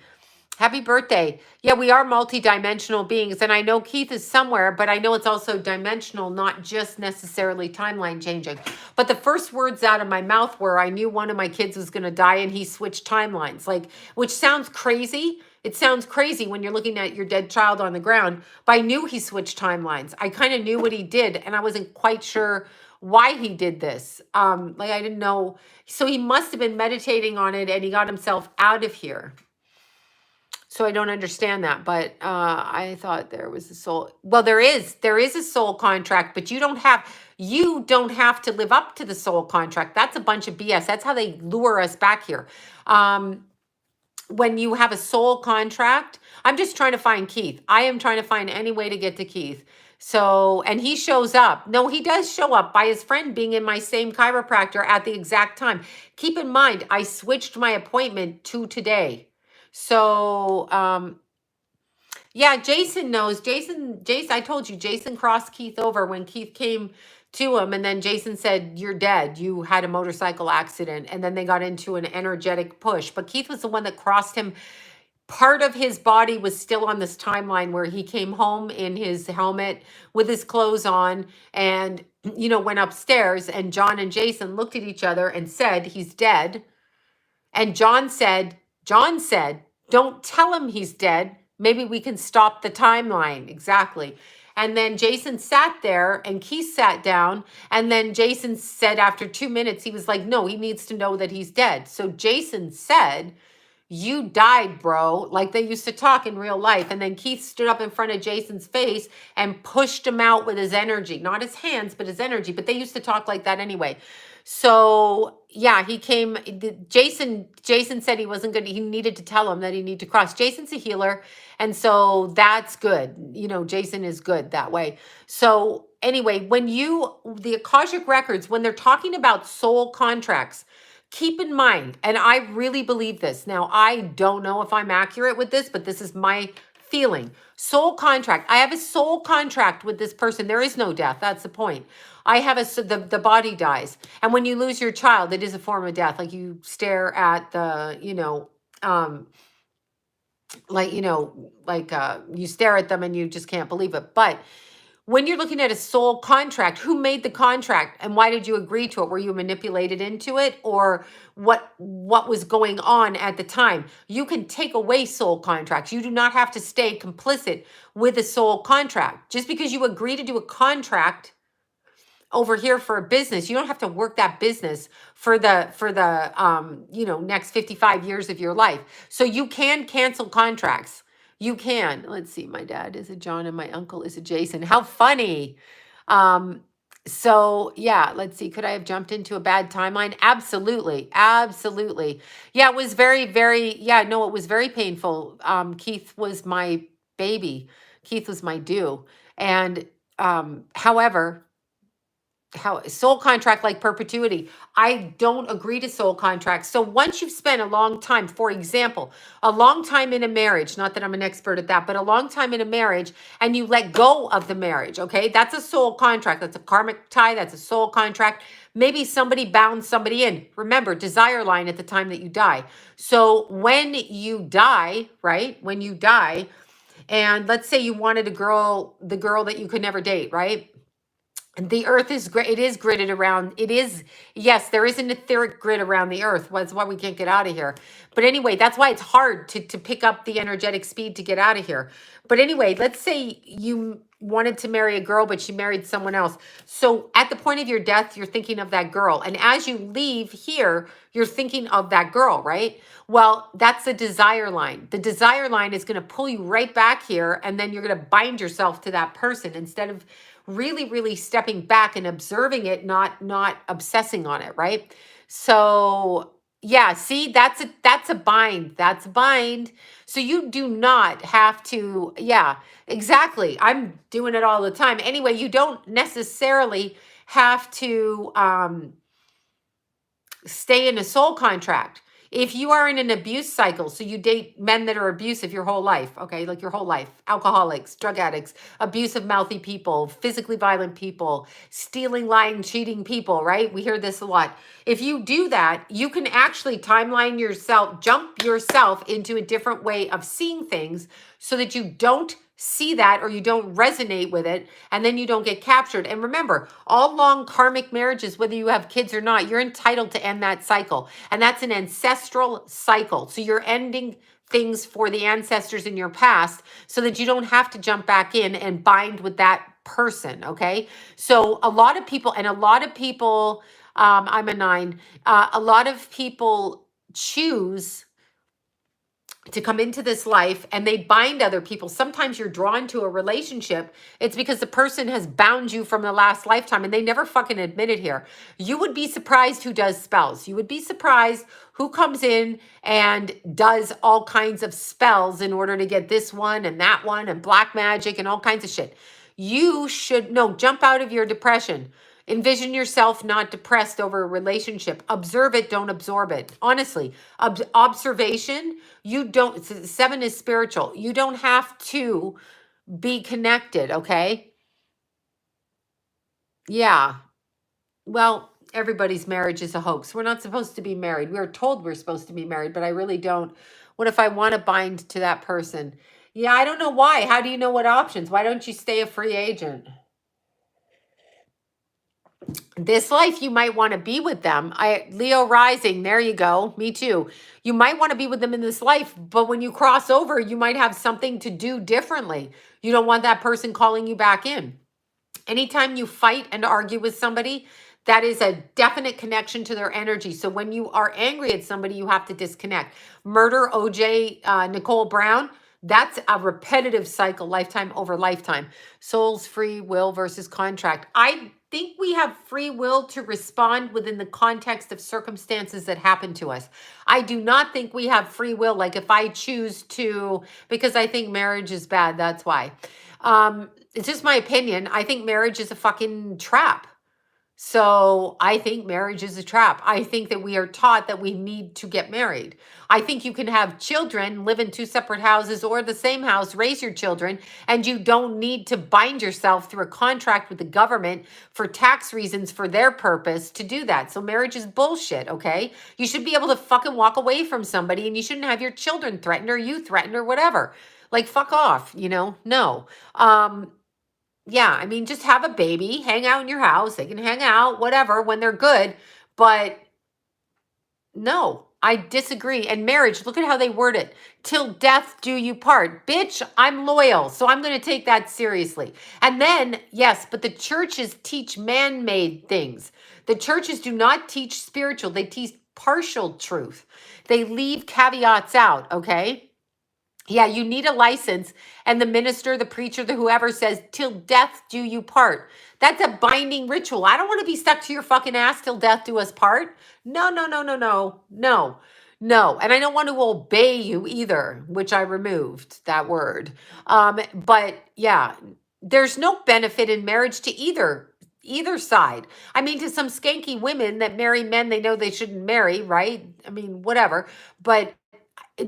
Happy birthday. Yeah, we are multidimensional beings. And I know Keith is somewhere, but I know it's also dimensional, not just necessarily timeline changing. But the first words out of my mouth were, I knew one of my kids was going to die and he switched timelines. Like, which sounds crazy. It sounds crazy when you're looking at your dead child on the ground, but I knew he switched timelines. I kind of knew what he did, and I wasn't quite sure why he did this. Like I didn't know. So he must have been meditating on it and he got himself out of here. So I don't understand that, but I thought there was a soul. Well, there is a soul contract, but you don't have to live up to the soul contract. That's a bunch of BS. That's how they lure us back here. When you have a soul contract, I'm just trying to find Keith. I am trying to find any way to get to Keith. So, and he shows up. No, he does show up by his friend being in my same chiropractor at the exact time. Keep in mind, I switched my appointment to today. So, yeah, Jason knows. Jason, I told you, Jason crossed Keith over when Keith came to him. And then Jason said, you're dead. You had a motorcycle accident. And then they got into an energetic push. But Keith was the one that crossed him. Part of his body was still on this timeline where he came home in his helmet with his clothes on and, went upstairs. And John and Jason looked at each other and said, he's dead. And John said, don't tell him he's dead. Maybe we can stop the timeline. Exactly. And then Jason sat there and Keith sat down. And then Jason said after 2 minutes, he was like, no, he needs to know that he's dead. So Jason said, you died, bro. Like they used to talk in real life. And then Keith stood up in front of Jason's face and pushed him out with his energy, not his hands, but his energy. But they used to talk like that anyway. So yeah, he came, Jason said he wasn't good. He needed to tell him that he needed to cross. Jason's a healer. And so that's good. Jason is good that way. So anyway, the Akashic records, when they're talking about soul contracts, keep in mind, and I really believe this. Now, I don't know if I'm accurate with this, but this is my feeling. Soul contract. I have a soul contract with this person. There is no death. That's the point. I have the body dies. And when you lose your child, it is a form of death. Like you stare at the, you stare at them and you just can't believe it. But when you're looking at a soul contract, who made the contract and why did you agree to it? Were you manipulated into it, or what was going on at the time? You can take away soul contracts. You do not have to stay complicit with a soul contract. Just because you agree to do a contract over here for a business, you don't have to work that business for the next 55 years of your life. So you can cancel contracts. You can. Let's see, my dad is a John and my uncle is a Jason. How funny. So yeah, let's see. Could I have jumped into a bad timeline? Absolutely. Absolutely. Yeah, it was very, very, yeah, no, it was very painful. Keith was my baby. Keith was my due. And however, how soul contract like perpetuity. I don't agree to soul contracts. So once you've spent a long time, for example, a long time in a marriage, not that I'm an expert at that, but a long time in a marriage and you let go of the marriage, okay? That's a soul contract. That's a karmic tie. That's a soul contract. Maybe somebody bound somebody in. Remember, desire line at the time that you die. So when you die, right? When you die, and let's say you wanted the girl that you could never date, right? The earth is great. It is gridded around. It is, yes, there is an etheric grid around the earth. That's why we can't get out of here. But anyway, that's why it's hard to pick up the energetic speed to get out of here. But anyway, let's say you wanted to marry a girl, but she married someone else. So at the point of your death, you're thinking of that girl. And as you leave here, you're thinking of that girl, right? Well, that's the desire line. The desire line is going to pull you right back here. And then you're going to bind yourself to that person instead of really, really stepping back and observing it, not obsessing on it, right? So yeah, see, that's a bind. That's a bind. So you do not have to, yeah, exactly. I'm doing it all the time. Anyway, you don't necessarily have to stay in a soul contract. If you are in an abuse cycle, so you date men that are abusive your whole life, okay, like your whole life, alcoholics, drug addicts, abusive, mouthy people, physically violent people, stealing, lying, cheating people, right? We hear this a lot. If you do that, you can actually timeline yourself, jump yourself into a different way of seeing things so that you don't see that or you don't resonate with it and then you don't get captured. And remember, all long karmic marriages, whether you have kids or not, you're entitled to end that cycle. And that's an ancestral cycle. So you're ending things for the ancestors in your past so that you don't have to jump back in and bind with that person, okay? So a lot of people, I'm a 9, a lot of people choose to come into this life and they bind other people. Sometimes you're drawn to a relationship. It's because the person has bound you from the last lifetime and they never fucking admit it here. You would be surprised who does spells. You would be surprised who comes in and does all kinds of spells in order to get this one and that one and black magic and all kinds of shit. You should jump out of your depression. Envision yourself not depressed over a relationship. Observe it, don't absorb it. Honestly, observation, 7 is spiritual. You don't have to be connected, okay? Yeah. Well, everybody's marriage is a hoax. We're not supposed to be married. We're told we're supposed to be married, but I really don't. What if I want to bind to that person? Yeah, I don't know why. How do you know what options? Why don't you stay a free agent? This life, you might want to be with them. Leo rising, there you go. Me too. You might want to be with them in this life, but when you cross over, you might have something to do differently. You don't want that person calling you back in. Anytime you fight and argue with somebody, that is a definite connection to their energy. So when you are angry at somebody, you have to disconnect. Murder, OJ, Nicole Brown, that's a repetitive cycle, lifetime over lifetime. Soul's free will versus contract. I think we have free will to respond within the context of circumstances that happen to us. I do not think we have free will. Like if I choose to, because I think marriage is bad, that's why. It's just my opinion. I think marriage is a fucking trap. So I think marriage is a trap. I think that we are taught that we need to get married. I think you can have children, live in two separate houses or the same house, raise your children, and you don't need to bind yourself through a contract with the government for tax reasons for their purpose to do that. So marriage is bullshit, okay? You should be able to fucking walk away from somebody and you shouldn't have your children threatened or you threatened or whatever. Like, fuck off, you know? No. Yeah, I mean, just have a baby, hang out in your house. They can hang out, whatever, when they're good. But no, I disagree. And marriage, look at how they word it. Till death do you part. Bitch, I'm loyal. So I'm going to take that seriously. And then, yes, but the churches teach man made things. The churches do not teach spiritual, they teach partial truth. They leave caveats out, okay? Yeah, you need a license. And the minister, the preacher, the whoever says, till death do you part. That's a binding ritual. I don't want to be stuck to your fucking ass till death do us part. No, no, no, no, no, no, no. And I don't want to obey you either, which I removed that word. But yeah, there's no benefit in marriage to either side. I mean, to some skanky women that marry men they know they shouldn't marry, right? I mean, whatever. But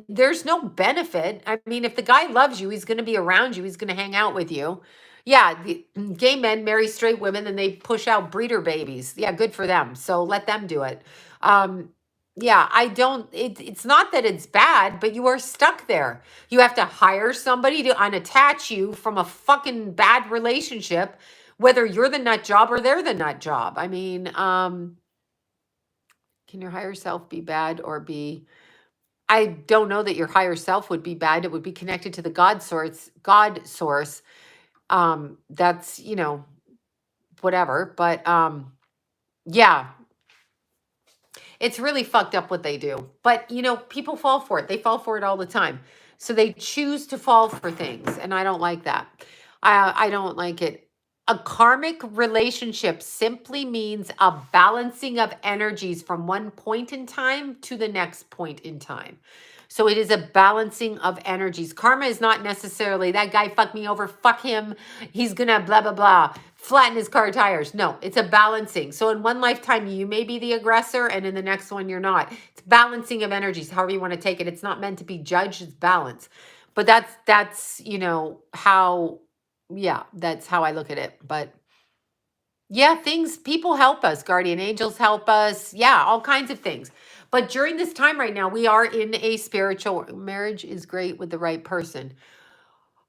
there's no benefit. I mean, if the guy loves you, he's going to be around you, he's going to hang out with you. Yeah, the gay men marry straight women and they push out breeder babies. Yeah, good for them. So let them do it. Yeah, I don't, it's not that it's bad, but you are stuck there. You have to hire somebody to unattach you from a fucking bad relationship, whether you're the nut job or they're the nut job. I mean, can your higher self be bad or be, I don't know that your higher self would be bad. It would be connected to the God source, That's, whatever. But yeah, it's really fucked up what they do. But people fall for it. They fall for it all the time. So they choose to fall for things. And I don't like that. I don't like it. A karmic relationship simply means a balancing of energies from one point in time to the next point in time. So it is a balancing of energies. Karma is not necessarily that guy fucked me over, fuck him, he's gonna blah, blah, blah, flatten his car tires. No, it's a balancing. So in one lifetime, you may be the aggressor and in the next one, you're not. It's balancing of energies, however you want to take it. It's not meant to be judged, it's balance. But that's how, yeah, that's how I look at it. But yeah, people help us. Guardian angels help us. Yeah, all kinds of things. But during this time right now, we are in a spiritual marriage is great with the right person.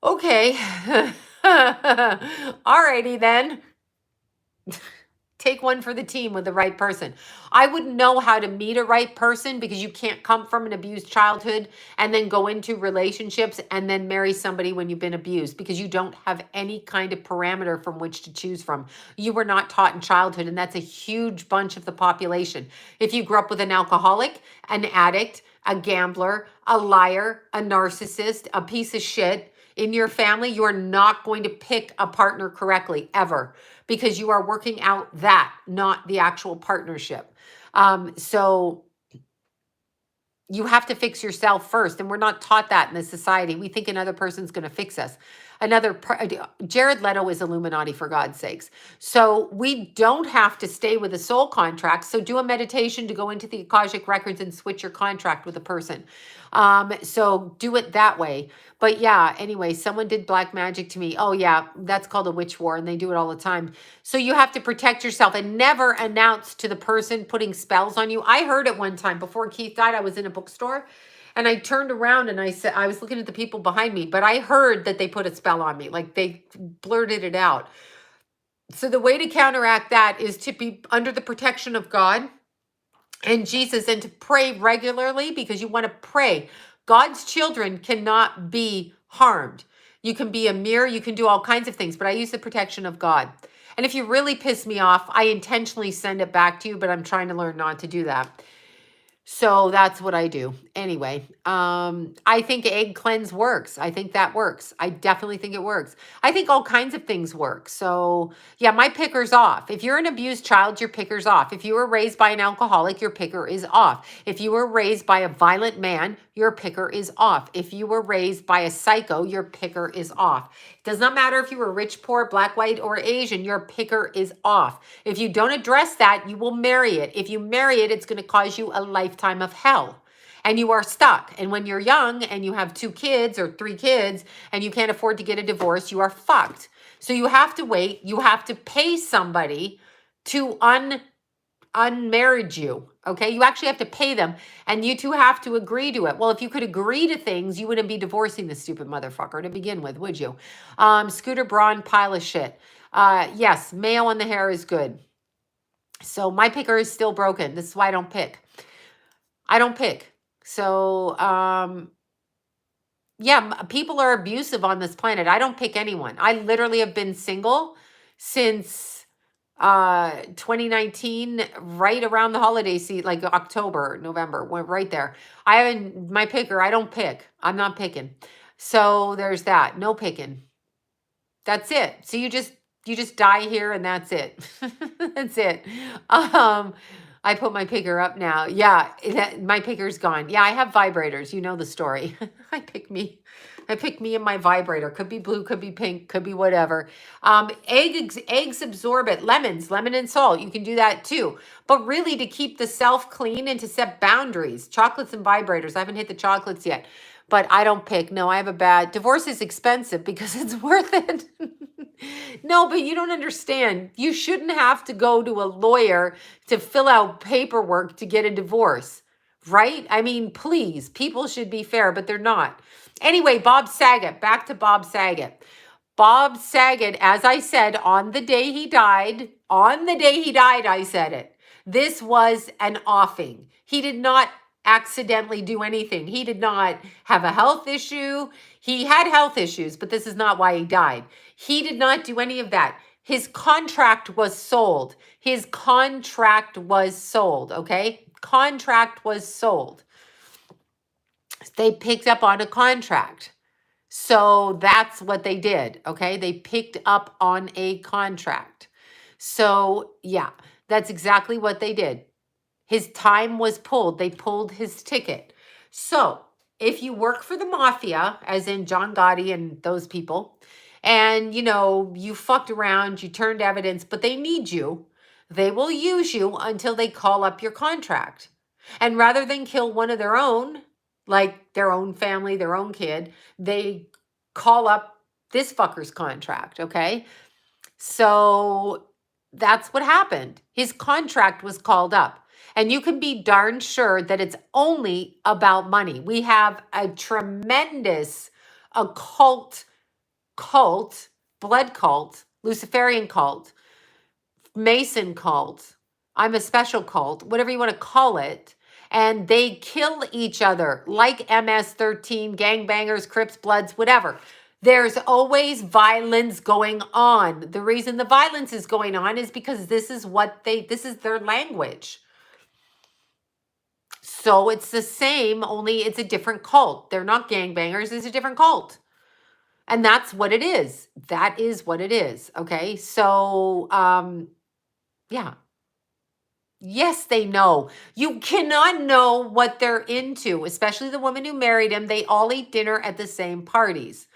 Okay. Alrighty then. Take one for the team with the right person. I wouldn't know how to meet a right person because you can't come from an abused childhood and then go into relationships and then marry somebody when you've been abused because you don't have any kind of parameter from which to choose from. You were not taught in childhood, and that's a huge bunch of the population. If you grew up with an alcoholic, an addict, a gambler, a liar, a narcissist, a piece of shit in your family, you are not going to pick a partner correctly ever, because you are working out that, not the actual partnership. So you have to fix yourself first. And we're not taught that in this society. We think another person's going to fix us. Jared Leto is Illuminati, for God's sakes. So we don't have to stay with a soul contract. So do a meditation to go into the Akashic records and switch your contract with a person. So do it that way. But yeah, anyway, someone did black magic to me. Oh yeah, that's called a witch war, and they do it all the time. So you have to protect yourself and never announce to the person putting spells on you. I heard it one time before Keith died. I was in a bookstore and I turned around and I said, I was looking at the people behind me, but I heard that they put a spell on me. Like, they blurted it out. So the way to counteract that is to be under the protection of God and Jesus, and to pray regularly, because you want to pray. God's children cannot be harmed. You can be a mirror, you can do all kinds of things, but I use the protection of God. And if you really piss me off, I intentionally send it back to you, but I'm trying to learn not to do that. So that's what I do. Anyway, I think egg cleanse works. I think that works. I definitely think it works. I think all kinds of things work. So yeah, my picker's off. If you're an abused child, your picker's off. If you were raised by an alcoholic, your picker is off. If you were raised by a violent man, your picker is off. If you were raised by a psycho, your picker is off. It does not matter if you were rich, poor, black, white, or Asian, your picker is off. If you don't address that, you will marry it. If you marry it, it's going to cause you a lifetime of hell. And you are stuck. And when you're young and you have 2 kids or 3 kids and you can't afford to get a divorce, you are fucked. So you have to wait. You have to pay somebody to unmarriage you. Okay. You actually have to pay them and you two have to agree to it. Well, if you could agree to things, you wouldn't be divorcing this stupid motherfucker to begin with, would you? Scooter Braun, pile of shit. Yes, mayo on the hair is good. So my picker is still broken. This is why I don't pick. I don't pick. So, yeah, people are abusive on this planet. I don't pick anyone. I literally have been single since 2019, right around the holiday season, like October, November, went right there. I haven't, my picker, I don't pick. I'm not picking. So there's that. No picking. That's it. So you just die here and that's it. That's it. I put my picker up now. Yeah, my picker's gone. Yeah, I have vibrators. You know the story. I pick me and my vibrator. Could be blue, could be pink, could be whatever. Eggs absorb it. Lemon and salt. You can do that too. But really to keep the self clean and to set boundaries. Chocolates and vibrators. I haven't hit the chocolates yet. But I don't pick. No, I have a bad... Divorce is expensive because it's worth it. No, but you don't understand. You shouldn't have to go to a lawyer to fill out paperwork to get a divorce, right? I mean, please, people should be fair, but they're not. Anyway, Bob Saget, back to Bob Saget. Bob Saget, as I said, on the day he died, I said it. This was an offing. He did not accidentally do anything. He did not have a health issue. He had health issues, but this is not why he died. He did not do any of that. His contract was sold. His contract was sold, okay? Contract was sold. They picked up on a contract. So that's what they did, okay? They picked up on a contract. So, yeah, that's exactly what they did. His time was pulled. They pulled his ticket. So if you work for the mafia, as in John Gotti and those people, and, you fucked around, you turned evidence, but they need you, they will use you until they call up your contract. And rather than kill one of their own, like their own family, their own kid, they call up this fucker's contract, okay? So that's what happened. His contract was called up. And you can be darn sure that it's only about money. We have a tremendous occult cult, blood cult, Luciferian cult, Mason cult, I'm a special cult, whatever you want to call it. And they kill each other like MS-13, gangbangers, Crips, Bloods, whatever. There's always violence going on. The reason the violence is going on is because this is their language. So it's the same, only it's a different cult. They're not gangbangers, it's a different cult. And that's what it is. That is what it is. Okay. So, yeah. Yes, they know. You cannot know what they're into, especially the woman who married him. They all eat dinner at the same parties.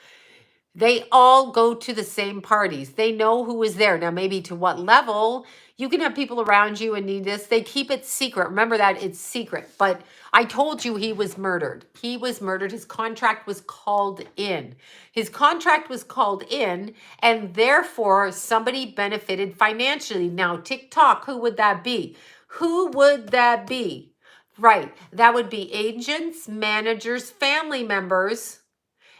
They all go to the same parties. They know who is there. Now, maybe to what level. You can have people around you and need this. They keep it secret. Remember that it's secret. But I told you he was murdered. He was murdered. His contract was called in. His contract was called in, and therefore somebody benefited financially. Now, TikTok, who would that be? Who would that be? Right. That would be agents, managers, family members,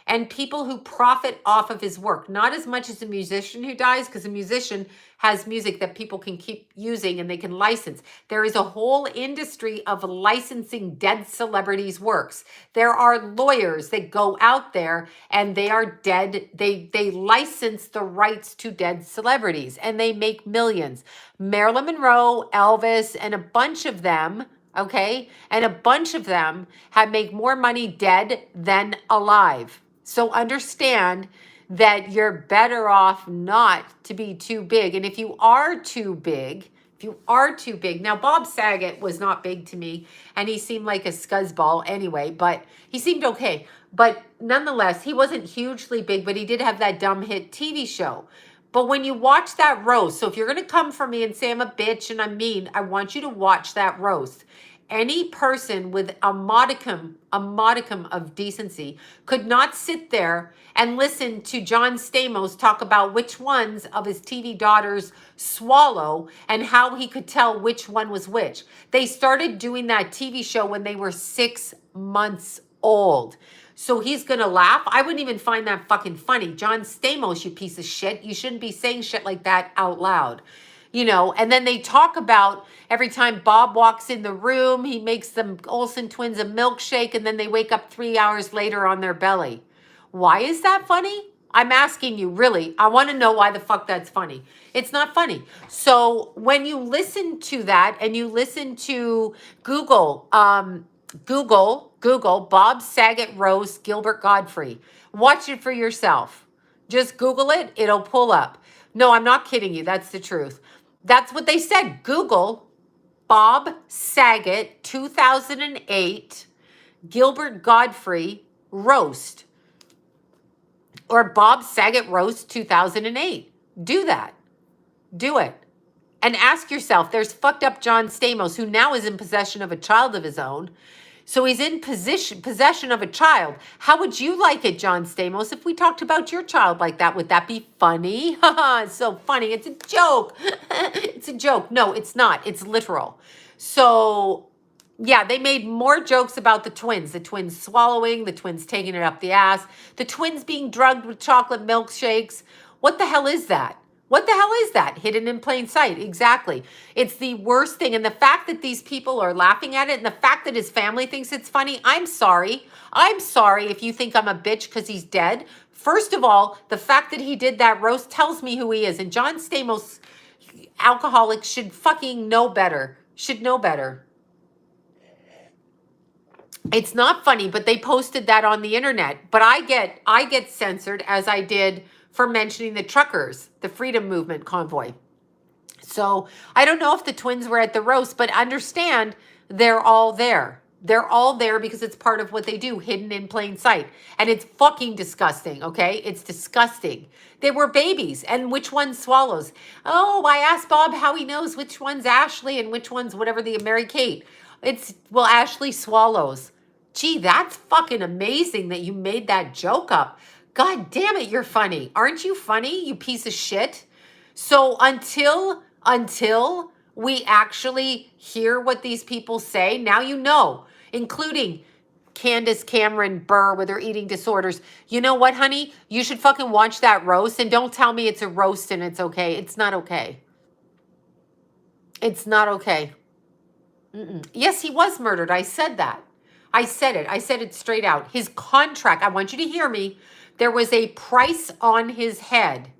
and people who profit off of his work. Not as much as a musician who dies, because a musician has music that people can keep using and they can license. There is a whole industry of licensing dead celebrities' works. There are lawyers that go out there and they are dead. They license the rights to dead celebrities and they make millions. Marilyn Monroe, Elvis, and a bunch of them, okay? And a bunch of them make more money dead than alive. So understand that you're better off not to be too big. And if you are too big, If you are too big. Now, Bob Saget was not big to me, and he seemed like a scuzzball anyway, but he seemed okay. But nonetheless, he wasn't hugely big, but he did have that dumb hit TV show. But when you watch that roast, so if you're going to come for me and say I'm a bitch and I'm mean, I want you to watch that roast. Any person with a modicum of decency could not sit there and listen to John Stamos talk about which ones of his TV daughters swallow and how he could tell which one was which. They started doing that TV show when they were 6 months old. So he's going to laugh. I wouldn't even find that fucking funny. John Stamos, you piece of shit. You shouldn't be saying shit like that out loud. You know, and then they talk about every time Bob walks in the room, he makes them Olsen twins a milkshake, and then they wake up 3 hours later on their belly. Why is that funny? I'm asking you, really. I want to know why the fuck that's funny. It's not funny. So when you listen to that and you listen to Google Bob Saget roast Gilbert Godfrey, watch it for yourself. Just Google it. It'll pull up. No, I'm not kidding you. That's the truth. That's what they said. Google Bob Saget 2008 Gilbert Godfrey roast, or Bob Saget roast 2008. Do that. Do it. And ask yourself, there's fucked up John Stamos, who now is in possession of a child of his own. So he's in possession of a child. How would you like it, John Stamos, if we talked about your child like that? Would that be funny? It's so funny. It's a joke. It's a joke. No, it's not. It's literal. So, yeah, they made more jokes about the twins swallowing, the twins taking it up the ass, the twins being drugged with chocolate milkshakes. What the hell is that? What the hell is that? Hidden in plain sight. Exactly. It's the worst thing. And the fact that these people are laughing at it and the fact that his family thinks it's funny, I'm sorry. I'm sorry if you think I'm a bitch because he's dead. First of all, the fact that he did that roast tells me who he is. And John Stamos, alcoholic, should fucking know better. Should know better. It's not funny, but they posted that on the internet. But I get censored, as I did for mentioning the truckers, the Freedom Movement convoy. So I don't know if the twins were at the roast, but understand they're all there. They're all there because it's part of what they do, hidden in plain sight. And it's fucking disgusting, okay? It's disgusting. They were babies, and which one swallows? Oh, I asked Bob how he knows which one's Ashley and which one's whatever the Mary Kate. Well, Ashley swallows. Gee, that's fucking amazing that you made that joke up. God damn it, you're funny. Aren't you funny, you piece of shit? So until we actually hear what these people say, now you know, including Candace Cameron Burr with her eating disorders. You know what, honey? You should fucking watch that roast, and don't tell me it's a roast and it's okay. It's not okay. It's not okay. Yes, he was murdered. I said that. I said it. I said it straight out. His contract, I want you to hear me. There was a price on his head.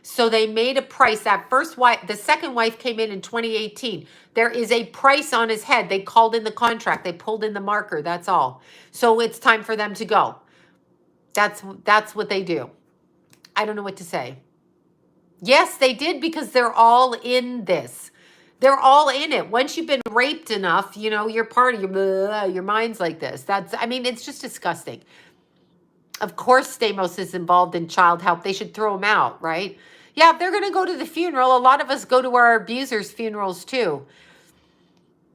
So they made a price. That first wife, the second wife came in 2018. There is a price on his head. They called in the contract. They pulled in the marker. That's all. So it's time for them to go. That's what they do. I don't know what to say. Yes, they did, because they're all in this. They're all in it. Once you've been raped enough, you know, you're part of your mind's like this. I mean, it's just disgusting. Of course, Stamos is involved in child help. They should throw him out, right? Yeah, if they're going to go to the funeral, a lot of us go to our abusers' funerals too.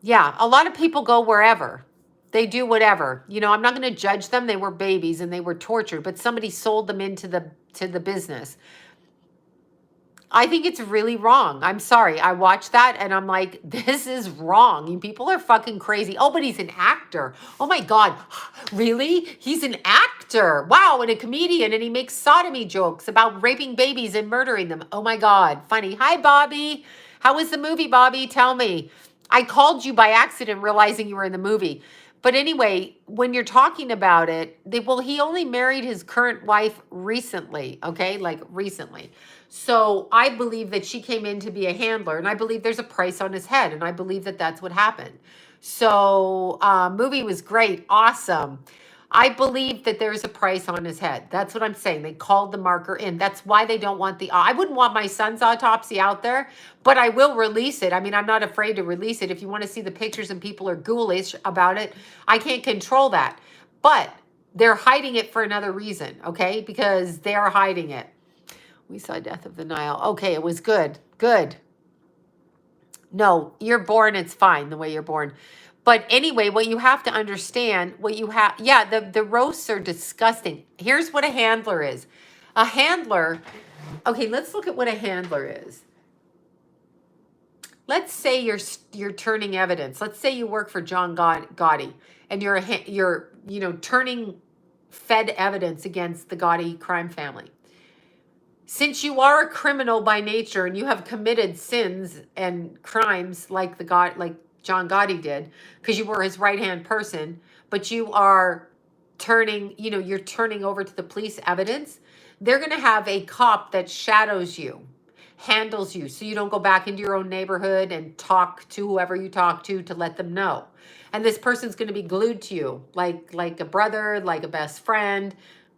Yeah, a lot of people go wherever. They do whatever. You know, I'm not going to judge them. They were babies and they were tortured, but somebody sold them into the business. I think it's really wrong. I'm sorry. I watched that and I'm like, this is wrong. You people are fucking crazy. Oh, but he's an actor. Oh my God. Really? He's an actor. Wow. And a comedian, and he makes sodomy jokes about raping babies and murdering them. Oh my God. Funny. Hi, Bobby. How was the movie, Bobby? Tell me. I called you by accident realizing you were in the movie. But anyway, when you're talking about it, he only married his current wife recently, okay? Like recently. So I believe that she came in to be a handler, and I believe there's a price on his head, and I believe that that's what happened. So movie was great. Awesome. I believe that there's a price on his head. That's what I'm saying. They called the marker in. That's why they don't want I wouldn't want my son's autopsy out there, but I will release it. I mean, I'm not afraid to release it. If you want to see the pictures and people are ghoulish about it, I can't control that. But they're hiding it for another reason, okay? Because they are hiding it. We saw Death of the Nile. Okay, it was good. Good. No, you're born, it's fine the way you're born. But anyway, what you have to understand, the roasts are disgusting. Here's what a handler is. A handler, okay, let's look at what a handler is. Let's say you're turning evidence. Let's say you work for John Gotti and you're turning fed evidence against the Gotti crime family. Since you are a criminal by nature and you have committed sins and crimes like John Gotti did, because you were his right-hand person, but you are you're turning over to the police evidence, they're going to have a cop that shadows you, handles you, so you don't go back into your own neighborhood and talk to whoever you talk to let them know. And this person's going to be glued to you, like a brother, like a best friend,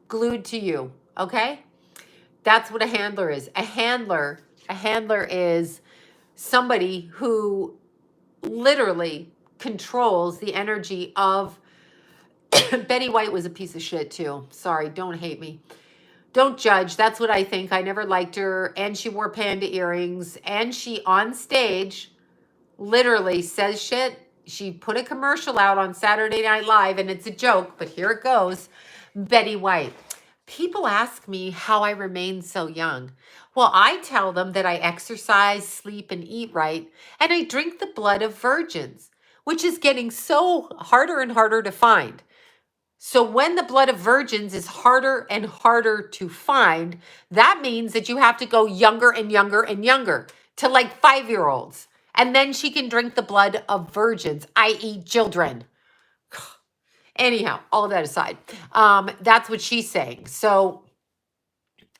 glued to you, okay? That's what a handler is. A handler is somebody who literally controls the energy of Betty White was a piece of shit too. Sorry, don't hate me. Don't judge. That's what I think. I never liked her. And she wore panda earrings. And she on stage literally says shit. She put a commercial out on Saturday Night Live and it's a joke, but here it goes. Betty White. People ask me how I remain so young. Well, I tell them that I exercise, sleep, and eat right, and I drink the blood of virgins, which is getting so harder and harder to find. So when the blood of virgins is harder and harder to find, that means that you have to go younger and younger and younger to like 5-year-olds. And then she can drink the blood of virgins, i.e. children. Anyhow, all of that aside, that's what she's saying. So,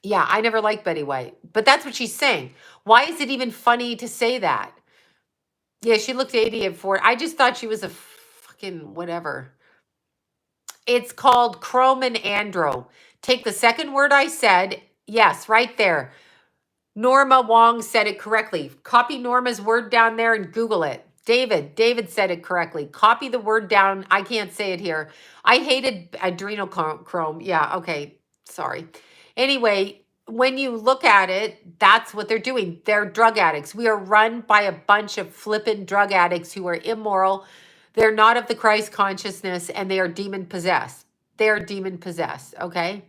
yeah, I never liked Betty White, but that's what she's saying. Why is it even funny to say that? Yeah, she looked 80 at 4. I just thought she was a fucking whatever. It's called Chrome and Andro. Take the second word I said. Yes, right there. Norma Wong said it correctly. Copy Norma's word down there and Google it. David said it correctly. Copy the word down. I can't say it here. I hated adrenochrome. Yeah, okay. Sorry. Anyway, when you look at it, that's what they're doing. They're drug addicts. We are run by a bunch of flippant drug addicts who are immoral. They're not of the Christ consciousness and they are demon possessed. They're demon possessed, okay?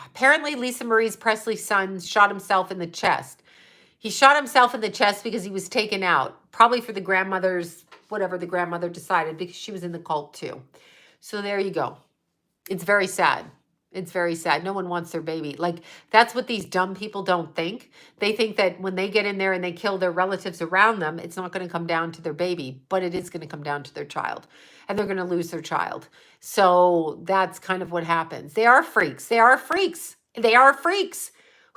Apparently, Lisa Marie Presley's son shot himself in the chest. He shot himself in the chest because he was taken out, probably for the grandmother's, whatever the grandmother decided, because she was in the cult too. So there you go. It's very sad. It's very sad. No one wants their baby. Like, that's what these dumb people don't think. They think that when they get in there and they kill their relatives around them, it's not going to come down to their baby, but it is going to come down to their child. And they're going to lose their child. So that's kind of what happens. They are freaks. They are freaks. They are freaks.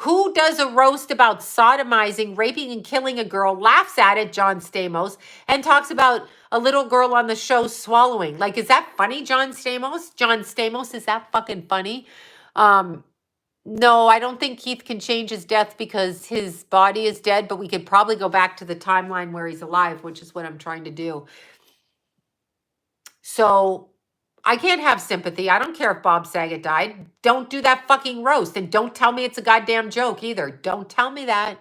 Who does a roast about sodomizing, raping, and killing a girl, laughs at it, John Stamos, and talks about a little girl on the show swallowing? Like, is that funny, John Stamos? John Stamos, is that fucking funny? No, I don't think Keith can change his death because his body is dead, but we could probably go back to the timeline where he's alive, which is what I'm trying to do. So I can't have sympathy. I don't care if Bob Saget died. Don't do that fucking roast. And don't tell me it's a goddamn joke either. Don't tell me that.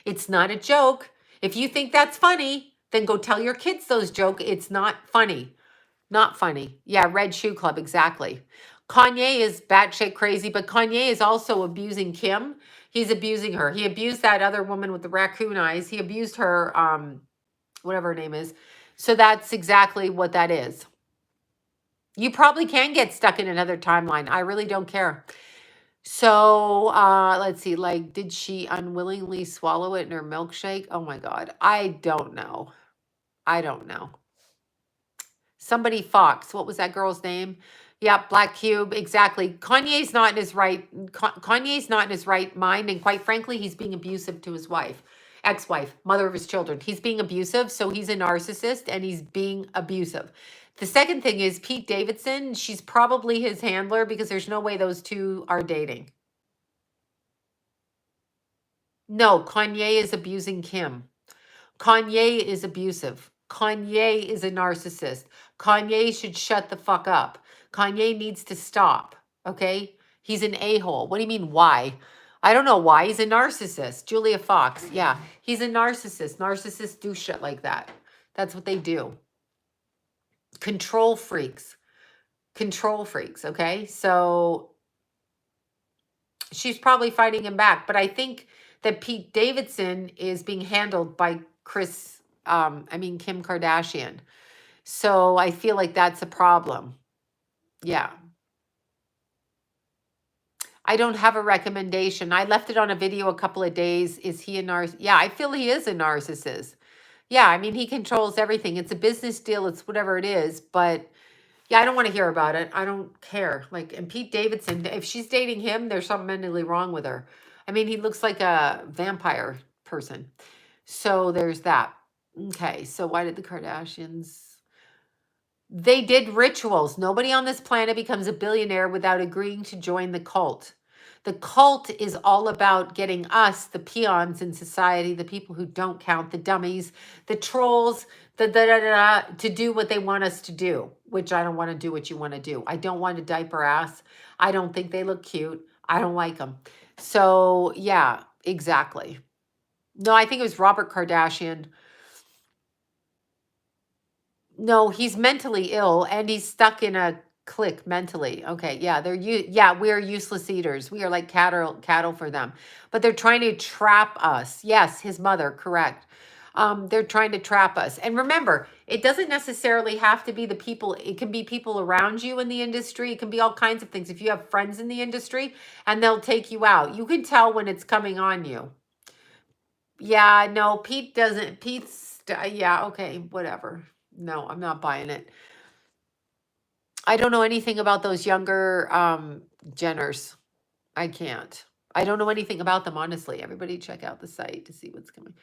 It's not a joke. If you think that's funny, then go tell your kids those jokes. It's not funny. Not funny. Yeah, Red Shoe Club, exactly. Kanye is batshit crazy, but Kanye is also abusing Kim. He's abusing her. He abused that other woman with the raccoon eyes. He abused her, whatever her name is. So that's exactly what that is. You probably can get stuck in another timeline. I really don't care. So let's see. Like, did she unwillingly swallow it in her milkshake? Oh my God. I don't know. I don't know. Somebody Fox. What was that girl's name? Yeah, Black Cube. Exactly. Kanye's not in his right. Kanye's not in his right mind. And quite frankly, he's being abusive to his wife. ex-wife, mother of his children. He's being abusive, so he's a narcissist and he's being abusive. The second thing is Pete Davidson. She's probably his handler because there's no way those two are dating. No, Kanye is abusing Kim. Kanye is abusive. Kanye is a narcissist. Kanye should shut the fuck up. Kanye needs to stop. Okay? He's an a-hole. What do you mean, why? I don't know why. He's a narcissist. Julia Fox. Yeah. He's a narcissist. Narcissists do shit like that. That's what they do. Control freaks. Control freaks. Okay? So she's probably fighting him back. But I think that Pete Davidson is being handled by Kim Kardashian. So I feel like that's a problem. Yeah. I don't have a recommendation. I left it on a video a couple of days. Is he a narcissist? Yeah, I feel he is a narcissist. Yeah, I mean, he controls everything. It's a business deal. It's whatever it is. But yeah, I don't want to hear about it. I don't care. Like, and Pete Davidson, if she's dating him, there's something mentally wrong with her. I mean, he looks like a vampire person. So there's that. Okay, so why did the Kardashians... They did rituals. Nobody on this planet becomes a billionaire without agreeing to join the cult. The cult is all about getting us, the peons in society, the people who don't count, the dummies, the trolls, to do what they want us to do, which I don't want to do what you want to do. I don't want to diaper ass. I don't think they look cute. I don't like them. So, yeah, exactly. No, I think it was Robert Kardashian. No, he's mentally ill and he's stuck in a clique mentally. Okay, yeah, we're useless eaters. We are like cattle for them. But they're trying to trap us. Yes, his mother, correct. They're trying to trap us. And remember, it doesn't necessarily have to be the people. It can be people around you in the industry. It can be all kinds of things. If you have friends in the industry and they'll take you out, you can tell when it's coming on you. Yeah, no, Pete doesn't. Yeah, okay, whatever. No, I'm not buying it. I don't know anything about those younger Jenners. I can't. I don't know anything about them, honestly. Everybody check out the site to see what's coming.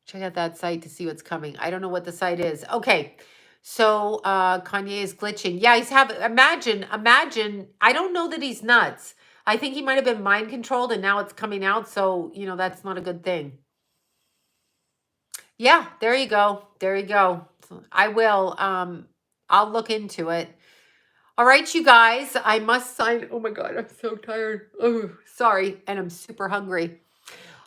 Check out that site to see what's coming. I don't know what the site is. Okay. So Kanye is glitching. Yeah, imagine, I don't know that he's nuts. I think he might have been mind controlled and now it's coming out. So, that's not a good thing. Yeah, there you go. There you go. I will. I'll look into it. All right, you guys. I must sign. Oh my God, I'm so tired. Oh, sorry. And I'm super hungry.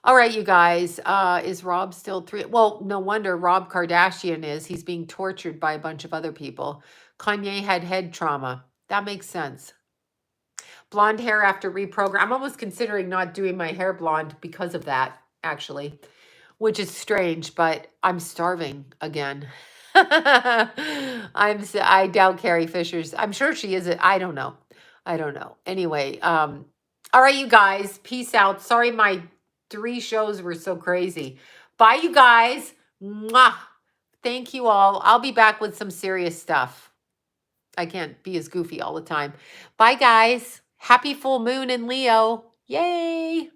All right, you guys. Is Rob still 3? Well, no wonder Rob Kardashian is. He's being tortured by a bunch of other people. Kanye had head trauma. That makes sense. Blonde hair after reprogram. I'm almost considering not doing my hair blonde because of that, actually. Which is strange, but I'm starving again. I doubt Carrie Fisher's. I'm sure she is. I don't know. Anyway, all right, you guys. Peace out. Sorry, my 3 shows were so crazy. Bye, you guys. Mwah. Thank you all. I'll be back with some serious stuff. I can't be as goofy all the time. Bye, guys. Happy full moon in Leo. Yay.